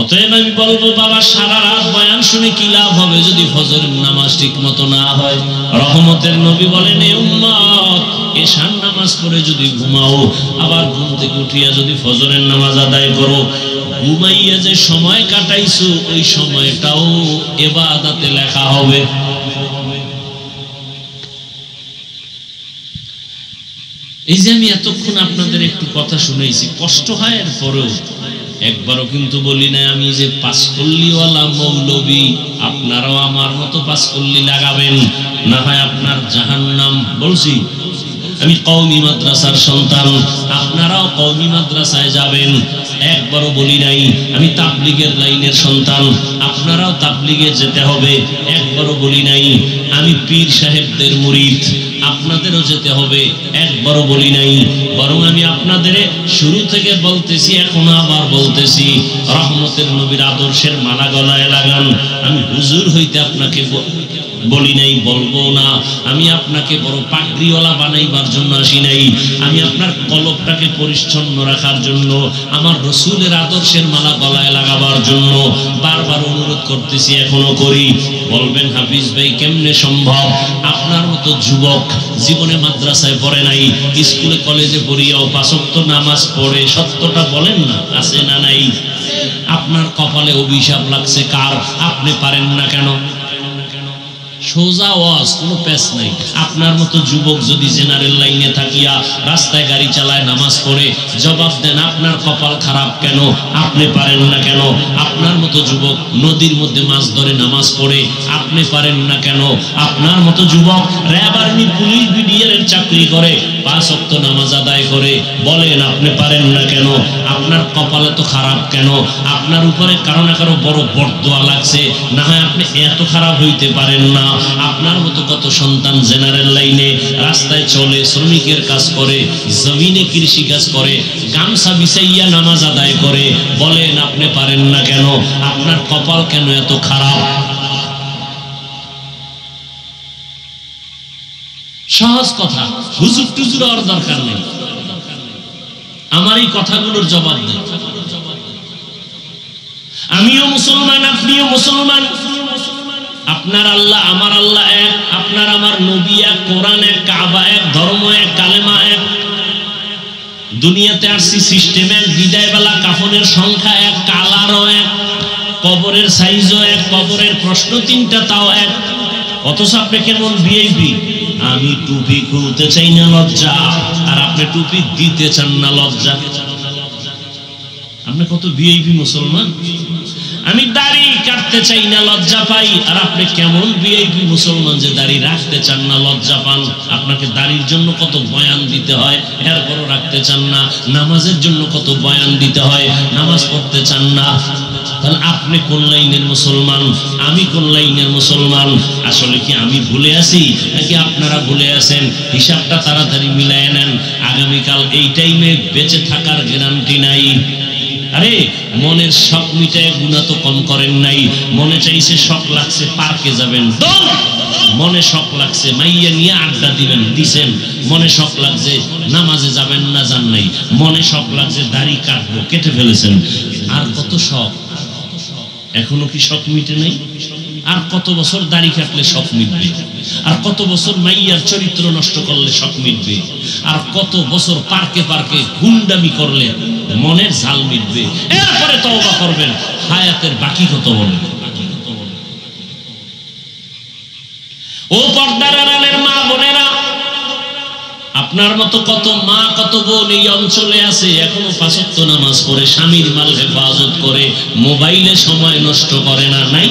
অতএব আমি বলবো বাবা, সারা রাত বয়ান শুনে কি লাভ হবে যদি ফজরের নামাজ ঠিক মতো না হয়? রহমতের নবী বলেন, এ উম্মত এশার নামাজ পড়ে যদি ঘুমাও, আবার ঘুম থেকে উঠিয়া যদি ফজরের নামাজ আদায় করো, ঘুমাইয়া যে সময় কাটাইছো ওই সময়টাও ইবাদতে লেখা হবে। এই যে আমি এতক্ষণ আপনাদের একটু কথা শুনেছি, কষ্ট হয়, এরপরেও একবারও কিন্তু বলি না আমি যে পাঁচকল্লিওয়ালা মৌলবী, আপনারাও আমার মতো পাঁচকল্লি লাগাবেন, না হয় আপনার জাহান্নাম। বলছি আমি কওমি মাদ্রাসার সন্তান, আপনারাও কওমি মাদ্রাসায় যাবেন। একবারও বলি নাই আমি তাবলীগের লাইনের সন্তান, আপনারাও তাবলীগে যেতে হবে। একবারও বলি নাই আমি পীর সাহেবদের মুরিদ, আপনাদেরও যেতে হবে। একবারও বলি নাই, বরং আমি আপনাদের শুরু থেকে বলতেছি, এখন আবার বলতেছি, রহমতের নবীর আদর্শের মালা গলায় লাগান। আমি হুজুর হইতে আপনাকে বলি নাই, বলবো না। আমি আপনাকে বড় পাগড়িওয়ালা বানাইবার জন্য আসি নাই, আমি আপনার কলবটাকে পরিচ্ছন্ন রাখার জন্য, আমার রসুলের আদর্শের মালা গলায় লাগাবার জন্য বারবার অনুরোধ করতেছি, এখনো করি। বলবেন হাফিজ ভাই কেমনে সম্ভব? আপনার মতো যুবক জীবনে মাদ্রাসায় পড়ে নাই, স্কুলে কলেজে পড়িয়াও 5 ওয়াক্ত নামাজ পড়ে, সত্যটা বলেন না, আছে না নাই? আপনার কপালে অভিশাপ লাগছে কার? আপনি পারেন না কেন? সোজা ওয়াজ, কোনো পেশ নাই। আপনার মতো যুবক যদি জেনারেল লাইনে থাকিয়া রাস্তায় গাড়ি চালায়, নামাজ পড়ে, জবাব দেন আপনার কপাল খারাপ কেন? আপনি পারেন না কেন? আপনার মতো যুবক নদীর মধ্যে মাছ ধরে নামাজ পড়ে, আপনি পারেন না কেন? আপনার মতো যুবক র্যাব, আর্মি, পুলিশ, বিডিআর এর চাকরি করে, 5 ওয়াক্ত নামাজ আদায় করে, বলেন আপনি পারেন না কেন? আপনার কপালে তো খারাপ কেন? আপনার উপরে কারো না কারো বড় বরদোয়া লাগছে, না হয় আপনি এত খারাপ হইতে পারেন না। আপনার মতো কত সন্তান জেনারেল লাইনে রাস্তায় চলে, শ্রমিকের কাজ করে, জমিনে কৃষি কাজ করে, গামছা বিছাইয়া নামাজ আদায় করে। বলেন আপনি পারেন না কেন? আপনার কপাল কেন এত খারাপ? সহজ কথা, হুজুর টুজুর আর দরকার নেই। আমার এই কথাগুলোর জবাব দেন। আমিও মুসলমান, আপনিও মুসলমান। আপনার আল্লাহ আমার আল্লাহ এক, আপনার আমার নবী এক, কোরআন এক, কাবা এক, ধর্ম এক, কালেমা এক। দুনিয়াতে আসছি সিস্টেম এক, বিদায় বেলা কাফনের সংখ্যা এক, কালারও এক, কবরের সাইজও এক, কবরের প্রশ্ন তিনটা তাও এক। অথচ আপনি কেমন ভিআইপি? আমি টুপি খুলতে চাই না লজ্জা, আর আপনি টুপি দিতে চান না লজ্জা। আপনি কত ভিআইপি মুসলমান। আমি দাড়ি কাটতে চাই না লজ্জা পাই, আর আপনি কেমন ভিআইপি মুসলমান যে দাড়ি রাখতে চান না লজ্জা পান। আপনাকে দাড়ির জন্য কত বয়ান দিতে হয়, এরপরও রাখতে চান না। নামাজের জন্য কত বয়ান দিতে হয়, নামাজ পড়তে চান না। তাহলে আপনি কোন লাইনের মুসলমান, আমি কোন লাইনের মুসলমান? আসলে কি আমি ভুলে আছি নাকি আপনারা ভুলে আছেন? হিসাবটা তাড়াতাড়ি মিলায় নেন। আগামীকাল এই টাইমে বেঁচে থাকার গ্যারান্টি নাই। আরে মনের শখ মিটায় গুনাহ তো কম করেন নাই। মনে চাইছে, শখ লাগছে পার্কে যাবেন, মনে শখ লাগছে মাইয়া নিয়ে আড্ডা দিবেন, দিছেন। মনে শখ লাগছে নামাজে যাবেন না, যান নাই। মনে শখ লাগছে দাড়ি কাটবো, কেটে ফেলেছেন। আর কত শখ, এখনো কি শখ মিটে নাই? আর কত বছর দাড়ি কাটলে শখ মিটবে? আর কত বছর মাইয়ার চরিত্র নষ্ট করলে শখ মিটবে? আর কত বছর পার্কে পার্কে গুন্ডামি করলে মনের ঝাল মিটবে? এরপরে তওবা করবেন। হায়াতের বাকি কত বলেন? ও পর্দার আড়ালের মা বোনেরা, আপনার মতো কত মা কত বোন এই অঞ্চলে আছে, এখনো ৫ ওয়াক্ত নামাজ পড়ে, স্বামীর মাল হেফাজত করে, মোবাইলে সময় নষ্ট করে না, নাই?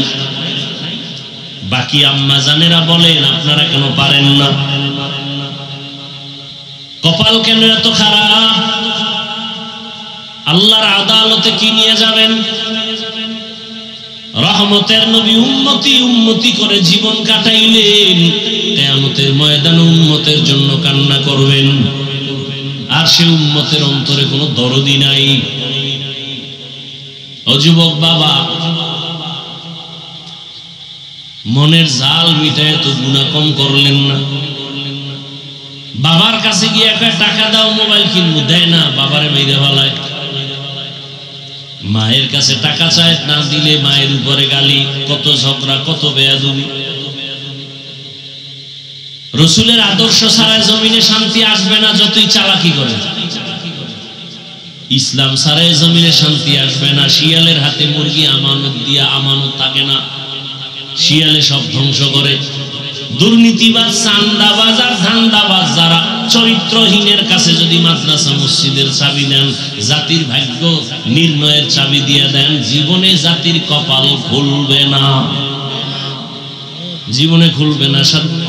বাকি আম্মা জানেরা বলেন আপনারা কেন পারেন না? কপাল কেন এত খারাপ? আল্লাহর আদালতে কি নিয়ে যাবেন? রহমতের নবী উম্মতি উম্মতি করে জীবন কাটাইলেন, কিয়ামতের ময়দানে উম্মতের জন্য কান্না করবেন। আর সে উম্মতের অন্তরে কোনো দরদি নাই। ও যুবক বাবা, মনের জাল মিটায় তো গুনাহ কম করলেন না। বাবার কাছে গিয়ে একটা টাকা দাও, মোবাইল কিনবো, দেয় না, বাবারে মেরে ফেলায়। মায়ের কাছে টাকা চায়, না দিলে মায়ের উপরে গালি, কত ঝগড়া, কত বেয়াদবি। রসুলের আদর্শ ছাড়া জমিনে শান্তি আসবে না, যতই চালাকি করে। ইসলাম ছাড়া জমিনে শান্তি আসবে না। শিয়ালের হাতে মুরগি আমানত দিয়া আমানত থাকে না, শিয়ালে সব ধ্বংস করে। দুর্নীতিবাজ, চান্দাবাজ আর ধান্দাবাজ যারা, চরিত্রহীনের কাছে যদি মাদ্রাসা মসজিদের চাবি নেন, জাতির ভাগ্য নির্ণয়ের চাবি দিয়ে দেন, জীবনে জাতির কপাল খুলবে না, জীবনে খুলবে না,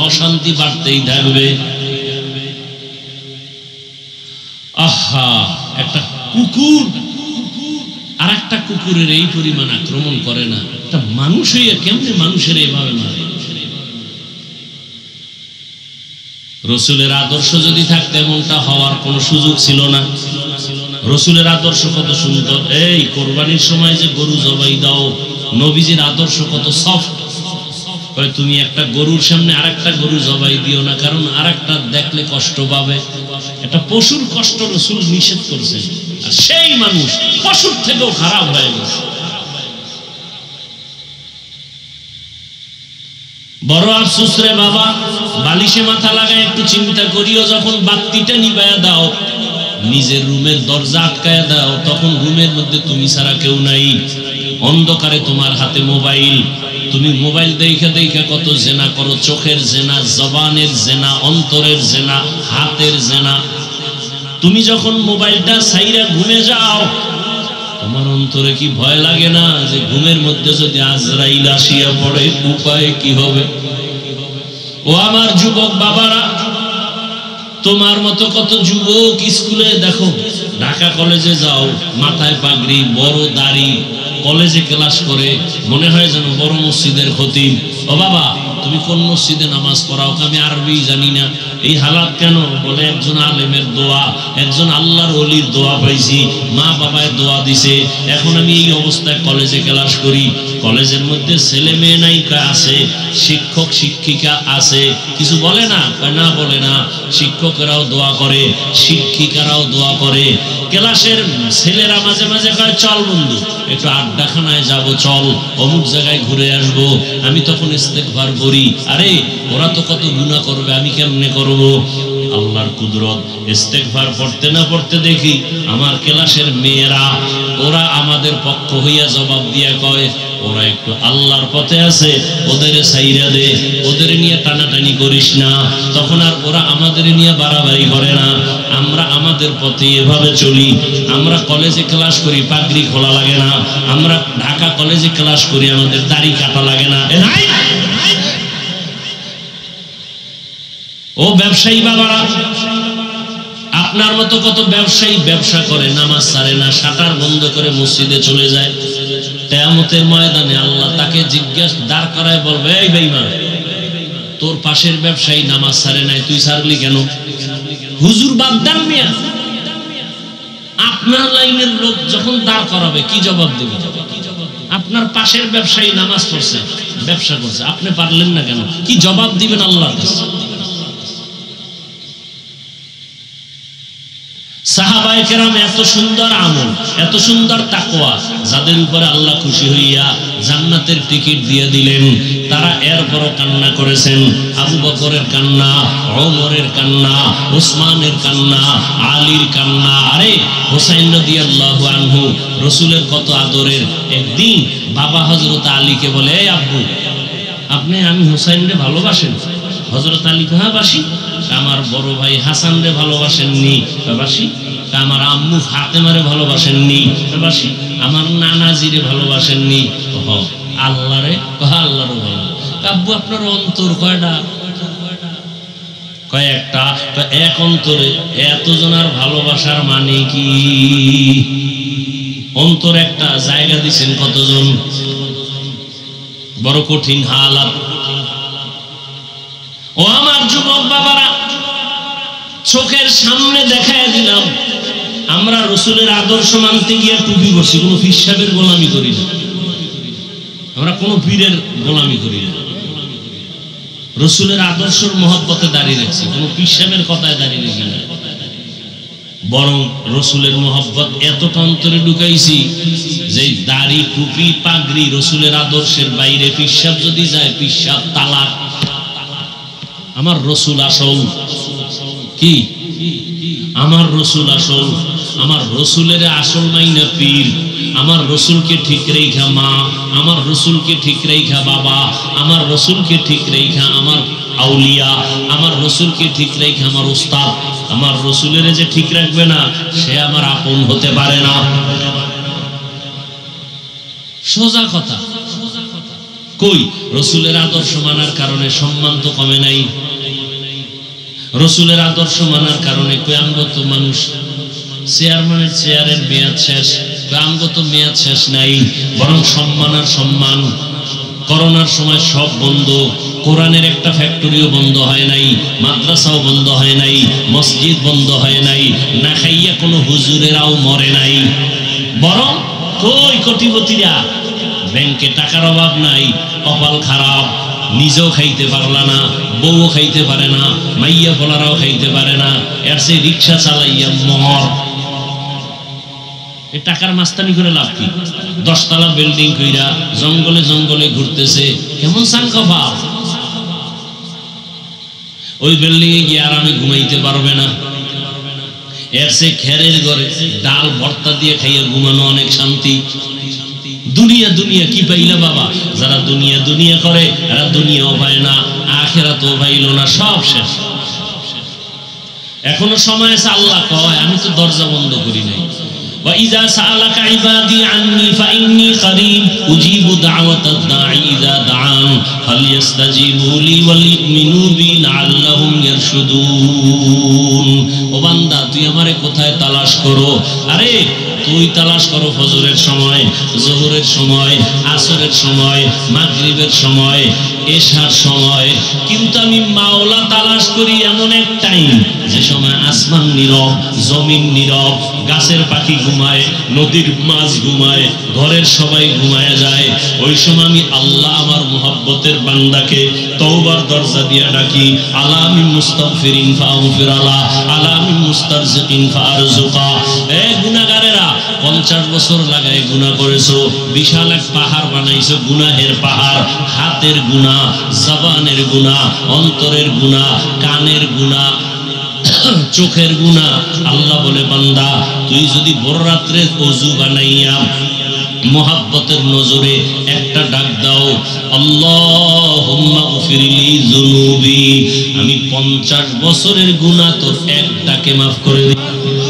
অশান্তি বাড়তেই থাকবে। আহা, একটা কুকুর আর একটা কুকুরের এই পরিমাণ আক্রমণ করে না, একটা মানুষ হইয়া কেমনে মানুষের এভাবে মারে? রসুলের আদর্শ যদি থাকতো এমনটা হওয়ার কোনো সুযোগ ছিল না। রসুলের আদর্শ কত সুন্দর। এই কোরবানির সময় যে গরু জবাই দাও, নবীজির আদর্শ কত সফট। তুমি একটা গরুর সামনে আরেকটা গরু জবাই দিও না, কারণ আরেকটা দেখলে কষ্ট পাবে। একটা পশুর কষ্ট রসুল নিষেধ করছে, আর সেই মানুষ পশুর থেকেও খারাপ হয়ে গেছে। বড় আফসোস রে বাবা, বালিশে মাথা লাগায় একটু চিন্তা করিও, যখন বাতিটা নিবায়া দাও, নিজের রুমের দরজা আটকায়া দাও, তখন রুমের মধ্যে তুমি ছাড়া কেউ নাই, অন্ধকারে তোমার হাতে মোবাইল। তুমি মোবাইল দেখা দেখা কত জেনা করো, চোখের জেনা, জবানের জেনা, অন্তরের জেনা, হাতের জেনা। তুমি যখন মোবাইলটা ছাইরা ঘুমে যাও, তোমার অন্তরে কি ভয় লাগে না যে ঘুমের মধ্যে যদি আজরাইল আসিয়া পড়ে উপায় কি হবে? ও আমার যুবক বাবারা, তোমার মতো কত যুবক স্কুলে দেখো, ঢাকা কলেজে যাও, মাথায় পাগড়ি, বড় দাড়ি, কলেজে ক্লাস করে, মনে হয় যেন বড় মসজিদের খতিব। ও বাবা, তুমি কোন মসজিদে নামাজ পড়াও? আমি আরবি জানি না। এই হালাত কেন? বলে একজন আলেমের দোয়া, একজন আল্লাহর ওলির দোয়া পাইছি, মা বাবায় দোয়া দিছে, এখন আমি এই অবস্থায় কলেজে ক্লাস করি। কলেজের মধ্যে ছেলে মেয়ে নায়িকা আছে, শিক্ষক শিক্ষিকা আছে, কিছু বলে না? না বলে না। শিক্ষকেরাও দোয়া করে, শিক্ষিকারাও দোয়া করে। ক্লাসের ছেলেরা মাঝে মাঝে কয় চল বন্ধু একটু আড্ডাখানায় যাব, চল অমুক জায়গায় ঘুরে আসবো। আমি তখন ইস্তেগফার করি, আরে ওরা তো কত গুনাহ করবে, আমি কেমনে করব? আল্লাহর কুদরত, ইস্তেগফার পড়তে না পড়তে দেখি আমার ক্লাসের মেয়েরা ওরা আমাদের পক্ষ হইয়া জবাব দিয়া কয় ওরা একটু আল্লাহর পথে আছে, ওদের সাইরা দে, ওদের নিয়ে টানাটানি করিস না। তখন আর ওরা আমাদের নিয়ে বাড়াবাড়ি করে না। আমরা আমাদের পথে এভাবে চলি। আমরা কলেজে ক্লাস করি, পাগড়ি খোলা লাগে না। আমরা ঢাকা কলেজে ক্লাস করি, আমাদের দাড়ি কাটা লাগে না। ও ব্যবসায়ী বাবারা, আপনার মতো কত ব্যবসায়ী ব্যবসা করে, নামাজ ছাড়ে না, শাটার বন্ধ করে মসজিদে চলে যায়। কিয়ামতের ময়দানে আল্লাহ তাকে জিজ্ঞাসা দাঁড় করায় বলবে, এই বেঈমান, তোর পাশের ব্যবসায়ী নামাজ ছাড়ে নাই, তুই ছাড়লি কেন? হুজুর বাদ দেন মিয়া। আপনার লাইনের লোক যখন দাঁড় করাবে কি জবাব দেবে? আপনার পাশের ব্যবসায়ী নামাজ পড়ছে, ব্যবসা করছে, আপনি পারলেন না কেন? কি জবাব দিবেন আল্লাহর কাছে? সাহাবায়ে কেরাম এত সুন্দর আমল, এত সুন্দর তাকওয়া, যাদের উপরে আল্লাহ খুশি হইয়া জান্নাতের টিকিট দিয়ে দিলেন, তারা এরপরও কান্না করেছেন। আবু বকরের কান্না, ওমরের কান্না, ওসমানের কান্না, আলীর কান্না। আরে হোসাইন রাদিয়াল্লাহু আনহু রাসূলের কত আদরের। একদিন বাবা হযরত আলীকে বলে, এই আব্বু, আপনি আমি হোসাইনরে ভালোবাসেন? হযরত আলী কহা বাসি। আমার বড় ভাই হাসান রে ভালোবাসেননি? বাসি। আমার আম্মু ফাতেমারে ভালোবাসেননি? বাসি। আমার নানাজিরে ভালোবাসেননি? আল্লাহরে? কহা আল্লাহরও ভালো। আব্বু আপনার অন্তর কয়টা? কয়েকটা। এক অন্তরে এতজনের ভালোবাসার মানে কি? অন্তর একটা, জায়গা দিছেন কতজন? বড় কঠিন হালাত। ও আমার যুবক বাবারা, চোখের সামনে দেখায় দিলাম আমরা রাসূলের আদর্শ মানতে গিয়ে টুপি পরছি, কোনো পীর সাহেবের গোলামি করি না, আমরা কোনো পীরের গোলামি করি না। রাসূলের আদর্শের মহব্বতে দাঁড়িয়ে রাখছি, কোনো পীর সাহেবের কথায় দাঁড়িয়ে রাখি না। বরং রাসূলের মহব্বত এতটা অন্তরে ঢুকাইছি যে দাড়ি, টুপি, পাগড়ি রাসূলের আদর্শের বাইরে পীর সাহেব যদি যায়, পীর সাহেব তালাক। আমার রাসূল আসল। কি? আমার রাসূল আসল। আমার রাসূলের আসল মাইনা পীর। আমার রাসূলকে ঠিক রেখা মা, আমার রাসূলকে ঠিক রেখা বাবা, আমার রাসূলকে ঠিক রেখা আমার আউলিয়া, আমার রাসূলকে ঠিক রেখা আমার উস্তাদ। আমার রাসূলের যে ঠিক রাখবে না, সে আমার আপন হতে পারে না। সোজা কথা। কই রাসূলের আদর্শ মানার কারণে সম্মান তো কমে নাই। রাসূলের আদর্শ মানার কারণে কয়ামগত মানুষ চেয়ারম্যানের চেয়ারের মেয়াদ শেষ, কয়ামগত মেয়াদ শেষ নাই, বরং সম্মান আর সম্মান। করোনার সময় সব বন্ধ, কোরআনের একটা ফ্যাক্টরিও বন্ধ হয় নাই, মাদ্রাসাও বন্ধ হয় নাই, মসজিদ বন্ধ হয় নাই, না খাইয়া কোনো হুজুরেরাও মরে নাই। বরং কই কোটিপতিরা, ব্যাংকে টাকার অভাব নাই, কপাল খারাপ, নিজেও খাইতে পারলা না, বউও খাইতে পারে না, মাইয়া বলারাও খাইতে পারে না, এর সে রিক্সা চালাইয়া মর। এই টাকার মাস্তানি করে লাভ কি? 10 তলা বিল্ডিং কইরা জঙ্গলে জঙ্গলে ঘুরতেছে, কেমন সাংকফা। ওই বিল্ডিং এ গিয়ে আরামে ঘুমাইতে পারবে না। এর সে খেরের ঘরে ডাল ভর্তা দিয়ে খাইয়া ঘুমানো অনেক শান্তি। দুনিয়া দুনিয়া কি পাইলা বাবা? যারা দুনিয়া দুনিয়া করে এরা দুনিয়াও পায় না, আখিরাতও পাইল না, সব শেষ। এখনো সময় আছে। আল্লাহ কয় আমি তো দরজা বন্ধ করি নাই। ওয়া ইযা সাআলাকা ইবাদি আন্নী ফাইন্নী করিব উজিবু দাওয়াতাদ দাঈ ইযা দাআন ফালইস্তাজিবু লি ওয়াল ইউমিনু বি লাআল্লাহুম ইয়ারশুদুন। ও বান্দা তুই আমারে কোথায় তালাশ করো? আরে তুই তালাশ করো ফজরের সময়, যোহরের সময়, আসরের সময়, মাগরিবের সময়, এশার সময়, কিন্তু আমি মাওলা তালাশ করি এমন এক টাইম যে সময় আসমান নীরব, জমিন নীরব, গাছের পাখি ঘুমায়, নদীর মাছ ঘুমায়, ঘরের সবাই ঘুমায় যায়। ওই সময় আমি আল্লাহ আমার মুহাব্বতের বান্দাকে তওবার দরজা দিয়ে ডাকি, আলা মিন মুস্তাগফিরিন ফাগফির আলা, আলা মিন মুস্তারজিকিন ফারজুকা। এ গুনাহগারেরা, 50 বছর লাগায় গুনাহ করেছো, বিশাল এক পাহাড় বানাইছো, গুনাহের পাহাড়, হাতের গুনাহ, জবানের গুনাহ, অন্তরের গুনাহ, কানের গুনাহ, চোখের গুনাহ। আল্লাহ বলে বান্দা তুই যদি ভোর রাত্রে ওযু বানাইয়া মুহাব্বতের নজরে একটা ডাক দাও, আল্লাহুম্মা গফিরলি যুনুবি, আমি 50 বছরের গুনাহ তোর এক ডাকে মাফ করে দিই।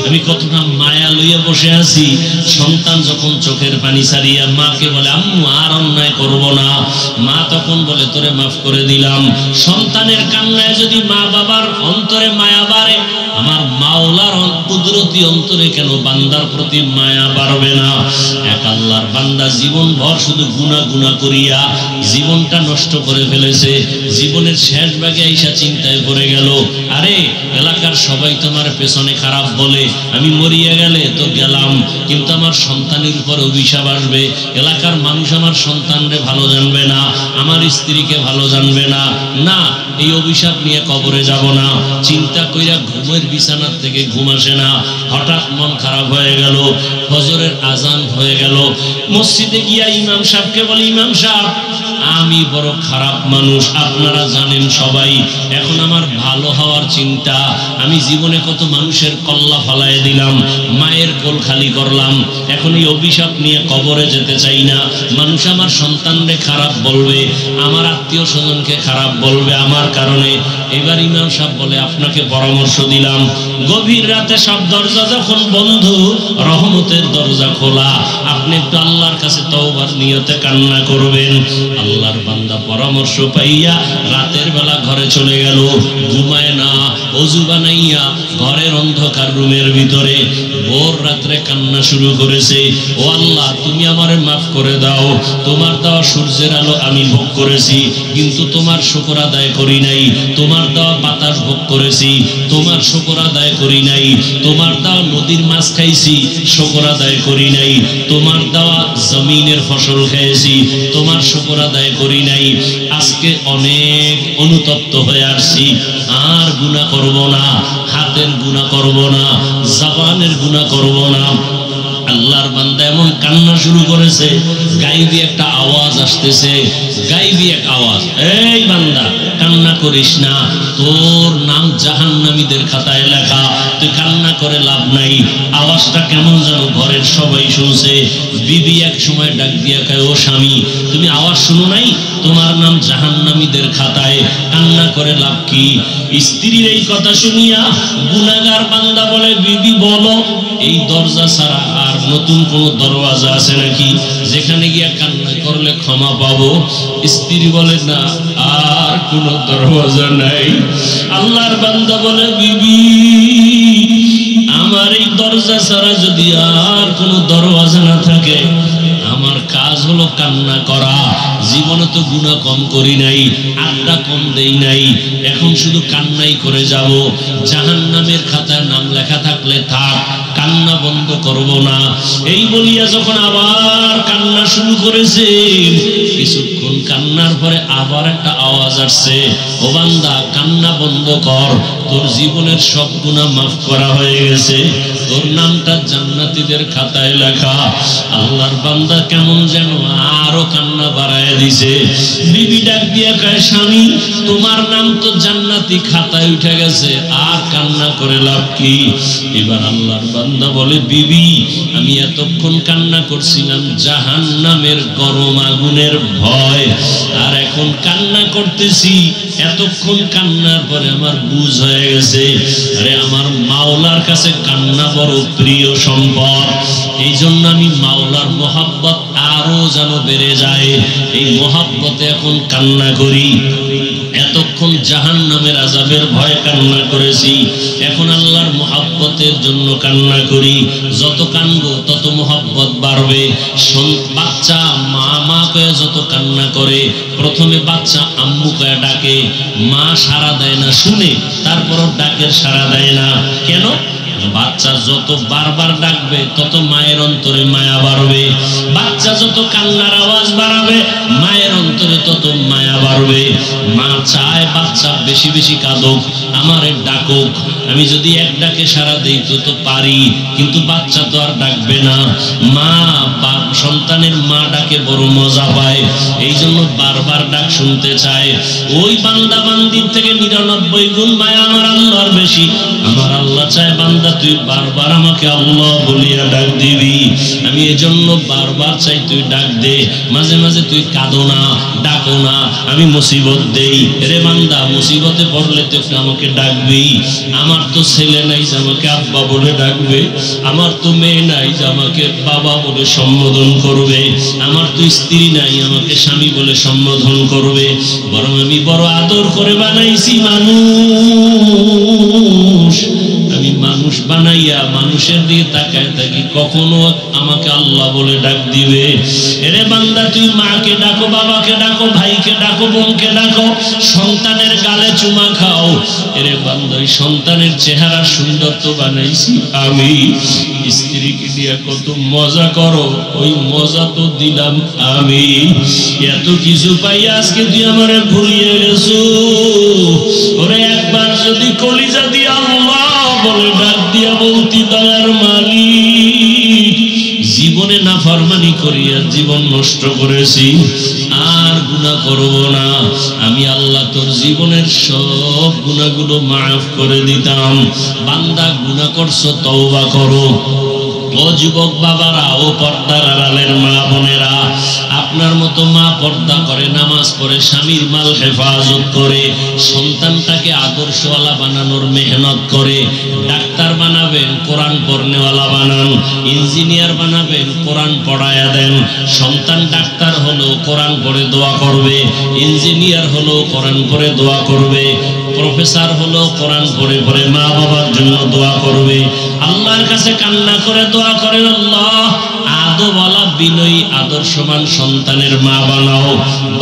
আমি কতটা মায়া লইয়া বসে আছি। সন্তান যখন চোখের পানি ছাড়িয়া মাকে বলে আম্মু আর অন্যায় করব না, মা তখন বলে তোরে মাফ করে দিলাম। সন্তানের কান্নায় যদি মা বাবার অন্তরে মায়া বাড়ে, আমার মাওলার কুদরতি অন্তরে কেন বান্দার প্রতি মায়া বাড়বে না? এক আল্লাহর বান্দা জীবন ভর শুধু গুনাহ গুনাহ করিয়া জীবনটা নষ্ট করে ফেলেছে। জীবনের শেষ ভাগে আইসা চিন্তায় পড়ে গেল, আরে এলাকার সবাই তোমার পেছনে খারাপ বলে, আমি মরিয়া গেলে তো গেলাম, কিন্তু আমার সন্তানের উপর অভিশাপ আসবে। এলাকার মানুষ আমার সন্তানরে ভালো জানবে না, আমার স্ত্রীকে ভালো জানবে না, না এই অভিশাপ নিয়ে কবরে যাব না। চিন্তা কইরা ঘুমের বিছানার থেকে ঘুম আসে না। হঠাৎ মন খারাপ হয়ে গেল, ফজরের আজান হয়ে গেল। মসজিদে গিয়া ইমাম সাহেবকে বলি, ইমাম সাহেব আমি বড় খারাপ মানুষ, আপনারা জানেন সবাই, এখন আমার ভালো হওয়ার চিন্তা, আমি জীবনে কত মানুষের কল্লা ফালায় দিলাম, মায়ের কোল খালি করলাম, এখন এই অভিশাপ নিয়ে কবরে যেতে চাই না। মানুষ আমার সন্তানরে খারাপ বলবে, আমার আত্মীয় স্বজনকে খারাপ বলবে আমার কারণে। এবার ইমাম সাহেব বলে আপনাকে পরামর্শ দিলাম, গভীর রাতে সব দরজা যখন বন্ধ, রহমতের দরজা খোলা, আপনি একটু আল্লাহর কাছে তওবার নিয়তে কান্না করবেন। আল্লাহর বান্দা পরামর্শ পাইয়া রাতের বেলা ঘরে চলে গেল, ঘুমায় না, ওযু বানাইয়া ঘরের অন্ধকার রুমের ভিতরে ভোর রাত্রে কান্না শুরু করেছে, ও আল্লাহ তুমি আমারে মাফ করে দাও, তোমার দেওয়া সূর্যের আলো আমি ভোগ করেছি কিন্তু তোমার শুকর আদায় করি নাই, তোমার দেওয়া বাতাস ভোগ করেছি তোমার শুকর আদায় করি নাই, তোমার দেওয়া নদীর মাছ খাইছি শুকর আদায় করি নাই, তোমার দেওয়া জমিনের ফসল খেয়েছি তোমার শুকর আদায় করি নাই। আজকে অনেক অনুতপ্ত হয়ে আসছি, আর গুনাহ করব না, হাতের গুনাহ করব না, জবানের গুনাহ করব না। আল্লাহর বান্দা এমন কান্না শুরু করেছে, গায়েবী একটা আওয়াজ আসতেছে, গায়েবী এক আওয়াজ, এই বান্দা কান্না করিস না, তোর নাম জাহান্নামীদের খাতায় লেখা, তুই কান্না করে লাভ নাই। আওয়াজটা কেমন যেন ঘরের সবাই শুনছে। বিবি এক সময় ডাক দিয়া কয়, ও স্বামী তুমি আওয়াজ শুনো নাই? তোমার নাম জাহান্নামীদের খাতায়, কান্না করে লাভ কি? স্ত্রীর এই কথা শুনিয়া গুনাহগার বান্দা বলে, বিবি বলো এই দরজা ছাড়া আর নতুন কোন দরওয়াজা আছে নাকি যেখানে গিয়া কান্না করলে ক্ষমা পাবো? স্ত্রী বলে, না আর কোন দরওয়াজা নাই। আল্লাহর বান্দা বলে, বিবি আমার এই দরজা ছাড়া যদি আর কোন দরওয়াজা না থাকে, আমার কাজ হলো কান্না করা। জীবনে তো গুনাহ কম করি নাই, আড্ডা কম দেই নাই, এখন শুধু কান্নাই করে যাব। জাহান্নামের খাতায় নাম লেখা থাকলে থাক, কান্না বন্ধ করব না। এই বলিয়া যখন আবার কান্না শুরু করেছে, কিছুক্ষণ কান্নার পরে আবার একটা আওয়াজ আসছে, ও বান্দা কান্না বন্ধ কর, তোর জীবনের সব গুনাহ মাফ করা হয়ে গেছে, তোর নামটা জান্নাতীদের খাতায় লেখা। আল্লাহর বান্দা কেমন যেন আরো কান্না বাড়ায় দিছে। বিবি ডাক দিয়া কয়, স্বামী তোমার নাম তো জান্নাতি খাতায় উঠে গেছে, আর কান্না করে লাভ কি? এবার আল্লাহর বান্দা বলে, বিবি আমি এতক্ষণ কান্না করছিলাম জাহান্নামের গরম আগুনের ভয়, আর এখন কান্না করতেছি, এতক্ষণ কান্নার পরে আমার বুঝ হয়ে গেছে, আরে আমার মাওলার কাছে কান্না বড় প্রিয় সম্পদ। এই জন্য আমি মাওলার মোহাব্বত আর আরো যেন বেড়ে যায়। এই মহব্বতে এখন কান্না করি। এতক্ষণ জাহান্নামের আযাবের ভয়ে কান্না করেছি, এখন আল্লাহর মহব্বতের জন্য কান্না করি। যত কানবো তত মহব্বত বাড়বে। বাচ্চা মা মা কয়ে যত কান্না করে, প্রথমে বাচ্চা আম্মু কয়ে ডাকে, মা সাড়া দেয় না, শুনে তারপরও ডাকের সাড়া দেয় না। কেন? বাচ্চা যত বারবার ডাকবে তত মায়ের অন্তরে মায়া বাড়বে। বাচ্চা যত কান্নার আওয়াজ বাড়াবে মায়ের অন্তরে তত মায়া বাড়বে। মা চায় বাচ্চা বেশি বেশি কাঁদুক, আমারে ডাকুক। আমি যদি এক ডাকে সাড়া দেই তো পারি, কিন্তু বাচ্চা তো আর ডাকবে না। মা সন্তানের মা ডাকে বড় মজা পায়, এই জন্য বারবার ডাক শুনতে চায়। ওই বান্দা বান্দির থেকে 99 গুণ মায়া আমার আল্লাহর বেশি। আমার আল্লাহ চায় বান্দা তুই বারবার আমাকে আল্লাহ বলিয়া ডাক দিবি। আমি এজন্য বারবার চাই তুই ডাক দে। মাঝে মাঝে তুই কাঁদো না, ডাকো না, আমি মুসিবত দেই। রে বান্দা, মুসিবতে পড়লে তো আমাকে ডাকবি। আমার তো ছেলে নাই যে আমাকে আব্বা বলে ডাকবে, আমার তো মেয়ে নাই যে আমাকে বাবা বলে সম্বোধন করবে, আমার তো স্ত্রী নাই আমাকে স্বামী বলে সম্বোধন করবে। বরং আমি বড় আদর করে বানাইছি মানুষ। আমি মানুষ বানাইয়া মানুষের দিকে তাকায় থাকি, কখনো আমাকে আল্লাহ বলে ডাক দিবে। এরে বান্দা, তুই মাকে ডাকো, বাবাকে ডাকো, ভাইকে ডাকো, বোনকে ডাকো, সন্তানের গালে চুমা খাও। এরে বান্দা, ওই সন্তানের চেহারা সুন্দর তো বানাইছি আমি। স্ত্রীকে দিয়া কত মজা করো, ওই মজা তো দিলাম আমি। এত কিছু পাইয়া আজকে তুই আমারে ভুলিয়ে গেছো। ওরে একবার যদি কলিজা দিয়া আল্লাহ বলে ডাক দিয়া বলতি, দয়ার মালিক, জীবনে নাফরমানি করিয়া জীবন নষ্ট করেছি, আর গুনাহ করব না, আমি আল্লাহ তোর জীবনের সব গুনাহগুলো মাফ করে দিতাম। বান্দা, গুনাহ করছো, তওবা করো। ও যুবক বাবারা, ও পর্দার আড়ালের মা বোনেরা, আপনার মতো মা পর্দা করে, নামাজ পড়ে, স্বামীর মাল হেফাজত করে, সন্তানটাকে আদর্শওয়ালা বানানোর মেহনত করে। ডাক্তার বানাবেন, কোরআন পড়নেওয়ালা বানান। ইঞ্জিনিয়ার বানাবেন, কোরআন পড়ায়া দেন। সন্তান ডাক্তার হলো কোরআন পড়ে দোয়া করবে, ইঞ্জিনিয়ার হলো কোরআন পড়ে দোয়া করবে, প্রফেসর হলো কোরআন পড়ে পড়ে মা বাবার জন্য দোয়া করবে। আল্লাহর কাছে কান্না করে দোয়া করেন, আল্লাহ আদবওয়ালা বিনয়ী আদর্শবান সন্তানের মা বানাও,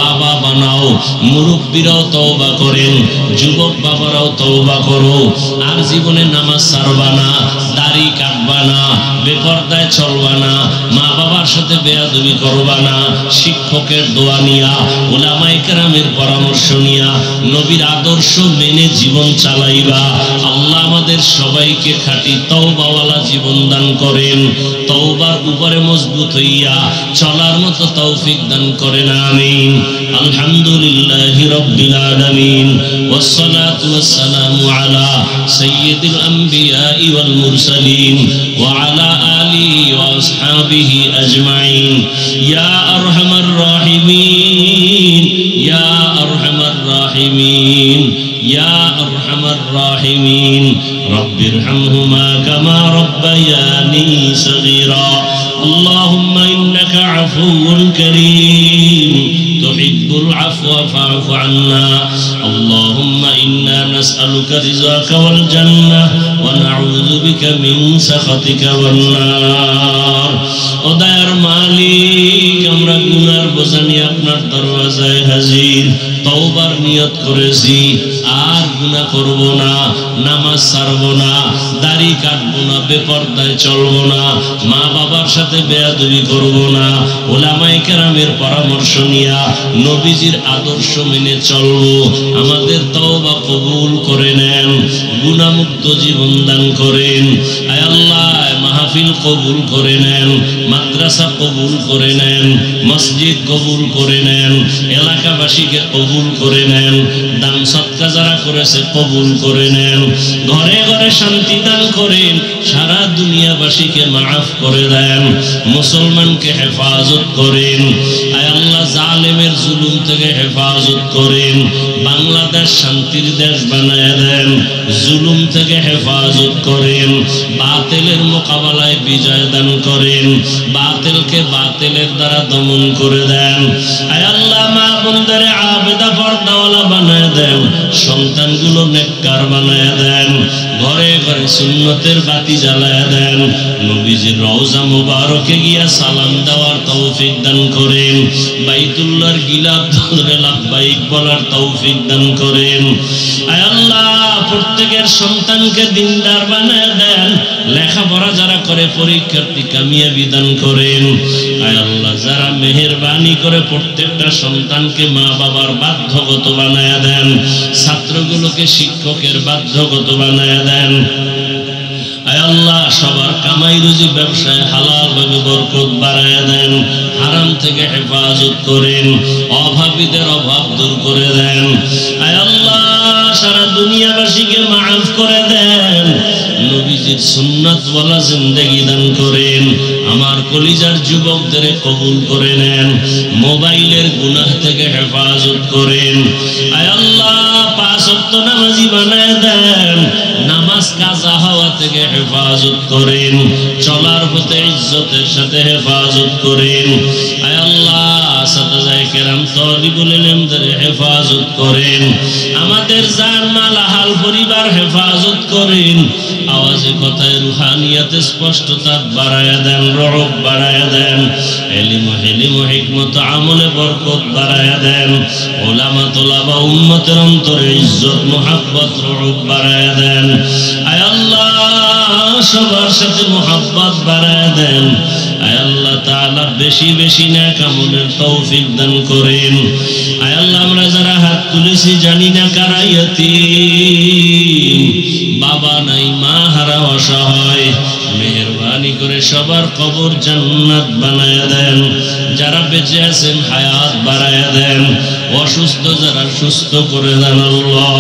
বাবা বানাও। মুরব্বীরাও তওবা করেন, যুবক বাবারাও তওবা করো। আর জীবনে নামাজ ছাড়বা না, দাড়ি কাটবা না, বেপরদায় চলবা না, মা বাবার সাথে বেয়াদবি করবা না। শিক্ষকের দোয়া নিয়া, উলামায়ে কেরামের পরামর্শ নিয়া, নবীর আদর্শ মেনে জীবন চালাইবা। আল্লাহ আমাদের সবাইকে খাঁটি তওবাওয়ালা জীবন দান করেন। তওবার উপরে মজবুত হইয়া চলার মতো তৌফিক দান করেন, আমিন। আলহামদুলিল্লাহি রাব্বিল আলামিন, ওয়াসসালাতু ওয়াসসালামু আলা সাইয়্যিদিল আমবিয়া ওয়াল মুরসালিন ওয়া আলা আলিহি ওয়া আসহাবিহি আজমাইন। ইয়া আরহামার রাহিমিন, ইয়া আরহামার রাহিমিন, ইয়া আরহামার রাহিমিন। রব্বিরহামহুমা কামা রব্বায়ানি সগীরা। আল্লাহুম্মা ইন্নাকা আফুউন কারীম তুহিব্বুল আফওয়া ফা'ফু আন্না। আল্লাহুম্মা ইন্না নাসআলুকা রিযাকা ওয়াল জান্নাহ ওয়া নাউযু বিকা মিন সাখাতিকা ওয়ান নার। ও দয়ার মালিক, আমরা গুনার বোঝা নিয়ে আপনার দরওয়াজায় হাজির। তওবার নিয়ত করেছি, আর গুনাহ করব না, নামাজ ছাড়ব না, দাড়ি কাটবো না, বেপরদায় চলব না, মা বাবার সাথে বেয়াদবি করব না। উলামায়ে কেরামের পরামর্শ নিয়া নবীজির আদর্শ মেনে চলব। আমাদের তওবা কবুল করে নেন, গুনাহমুক্ত জীবন দান করেন। আয় আল্লাহ, মাহফিল কবুল করে নেন, মাদ্রাসা কবুল করে নেন, মসজিদ কবুল করে নেন, এলাকাবাসীকে কবুল করে নেন, দান সদকা যারা করেছে কবুল করে নেন। ঘরে ঘরে শান্তি দান করেন, সারা দুনিয়াবাসীকে মাফ করে দেন, মুসলমানকে হেফাজত করেন। আয় আল্লাহ, জালেমের জুলুম থেকে হেফাজত করেন, বাংলাদেশ শান্তির দেশ বানায় দেন, জুলুম থেকে হেফাজত করেন, বাতিলের মোকাবেলায় বিজয় দান করেন, বাতিলকে বাতিলের দ্বারা দমন করে দেন। আয় আল্লাহ, মা বোনদের আবেদা পর্দাওয়ালা বানায় দেন, সন্তানগুলো নেককার বানায় দেন, ঘরে ঘরে সুন্নতের বাতি জ্বালায় দেন, নবীজির রওজা মুবারকে গিয়া সালাম দেওয়ার তৌফিক দান করেন, বাইতুল্লাহর গিলাফ ধরে লাব্বাইক বলার তৌফিক দান করেন। আয় আল্লাহ, প্রত্যেকের সন্তানকে দিনদার বানায় দেন, লেখাপড়া যারা করে পরীক্ষার্থী কামিয়াবি দান করেন। আয় আল্লাহ, যারা মেহেরবানি করে প্রত্যেকটা সন্তানকে মা বাবার বাধ্যগত বানায় দেন, ছাত্রগুলোকে শিক্ষকের বাধ্যগত বানায় দেন। আয় আল্লাহ, সবার কামাই রুজি ব্যবসায় হালাল ভাবে বরকত বাড়ায় দেন, হারাম থেকে হেফাজত করেন, অভাবীদের অভাব দূর করে দেন। আয় আল্লাহ, সারা দুনিয়াবাসীকে মাফ করে দেন, নবীজির সুন্নাত ওয়ালা জিন্দেগি দান করেন, আমার কলিজার যুবকদের কবুল করে নেন, মোবাইলের গুনাহ থেকে হেফাজত করেন। আয় আল্লাহ, 5 ওয়াক্ত নামাজি বানায় দেন, নামাজ কাজা হওয়া থেকে হেফাজত করেন, চলার পথে ইজ্জতের সাথে হেফাজত করেন। আয় আল্লাহ, সাদায়ে কেরাম তালিবুল ইলমদের হেফাজত করেন, আমাদের জান মাল আহাল পরিবার হেফাজত করেন, আওয়াজে কথায় রুহানিয়াতে স্পষ্টতা বাড়ায়া দেন, রব বাড়ায়া দেন, ইলম হিলম হিকমত আমলে বরকত বাড়ায়া দেন, উলামা তোলাবা উম্মতের অন্তরে ইজ্জত মুহাব্বত রব বাড়ায়া দেন। আয় আল্লাহ, সবার সাথে মুহাব্বত বাড়ায়া দেন। আয় আল্লাহ তাআলা, বেশি বেশি নেক আমলের তৌফিক দান করেন। আয় আল্লাহ, আমরা যারা হাত তুলেছি জানি না কারা ইয়াতীম, বাবা নাই, মা হারা, অসহায়, মেহেরবানি করে সবার কবর জান্নাত বানায়া দেন, যারা বেঁচে আছেন হায়াত বাড়ায়া দেন, অসুস্থ যারা সুস্থ করে দেন আল্লাহ।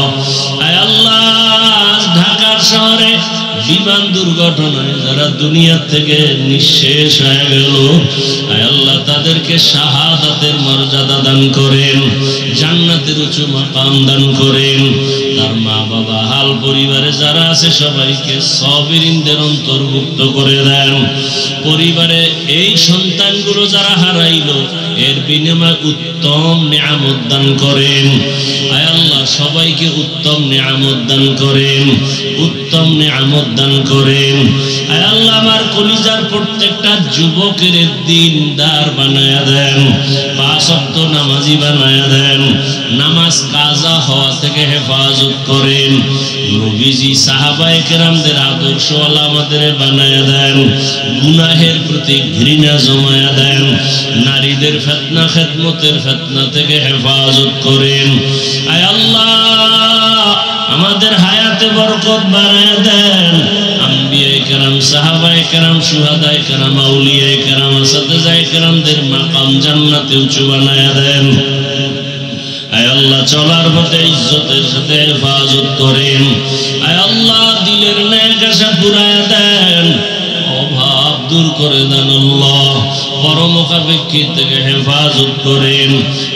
আয় আল্লাহ, ঢাকার শহরে বিমান দুর্ঘটনায় যারা দুনিয়া থেকে নিঃশেষ হয়ে গেল, আয় আল্লাহ, তাদেরকে শাহাদাতের মর্যাদা দান করেন, জান্নাতের উঁচু মাকাম দান করেন, তার মা বাবা হাল পরিবারে যারা আছে সবাইকে সাবিরিনদের অন্তর্ভুক্ত করে দেন। পরিবারে এই সন্তানগুলো যারা হারাইলো এর বিনিময়ে উত্তম নিয়ামত দান করেন। আয় আল্লাহ, সবাইকে উত্তম নিয়ামত দান করেন, উত্তম নিয়ামত দান করেন। আয় আল্লাহ, আমার কলিজার প্রত্যেকটা যুবকের দিনদার বানায়া দেন, 5 ওয়াক্ত নামাজি বানায়া দেন, নামাজ কাজা হওয়া থেকে হেফাজত করেন, নবীজি সাহাবায়ে কেরামদের আদর্শওয়ালা আমাদের বানায়া দেন, গুনাহের প্রতি ঘৃণা জমায়া দেন, নারীদের ফিতনা খেদমতের ফিতনা থেকে হেফাজত করেন। আয় আল্লাহ, আমাদের হায়াতে বরকত বাড়ায় দেন, আম্বিয়ায়ে কেরাম, সাহাবায়ে কেরাম, শুহাদায়ে কেরাম, আউলিয়ায়ে কেরাম, আসাতিজায়ে কেরামদের মাকাম জান্নাতে উঁচু বানায়া দেন। আয় আল্লাহ, চলার পথে ইজ্জতের সাথে হেফাজত করেন। আয় আল্লাহ, দিলের নেক আশা পুরায়া দেন, অভাব দূর করে দেন আল্লাহ, পরমুখাপেক্ষী থেকে হেফাজত করেন।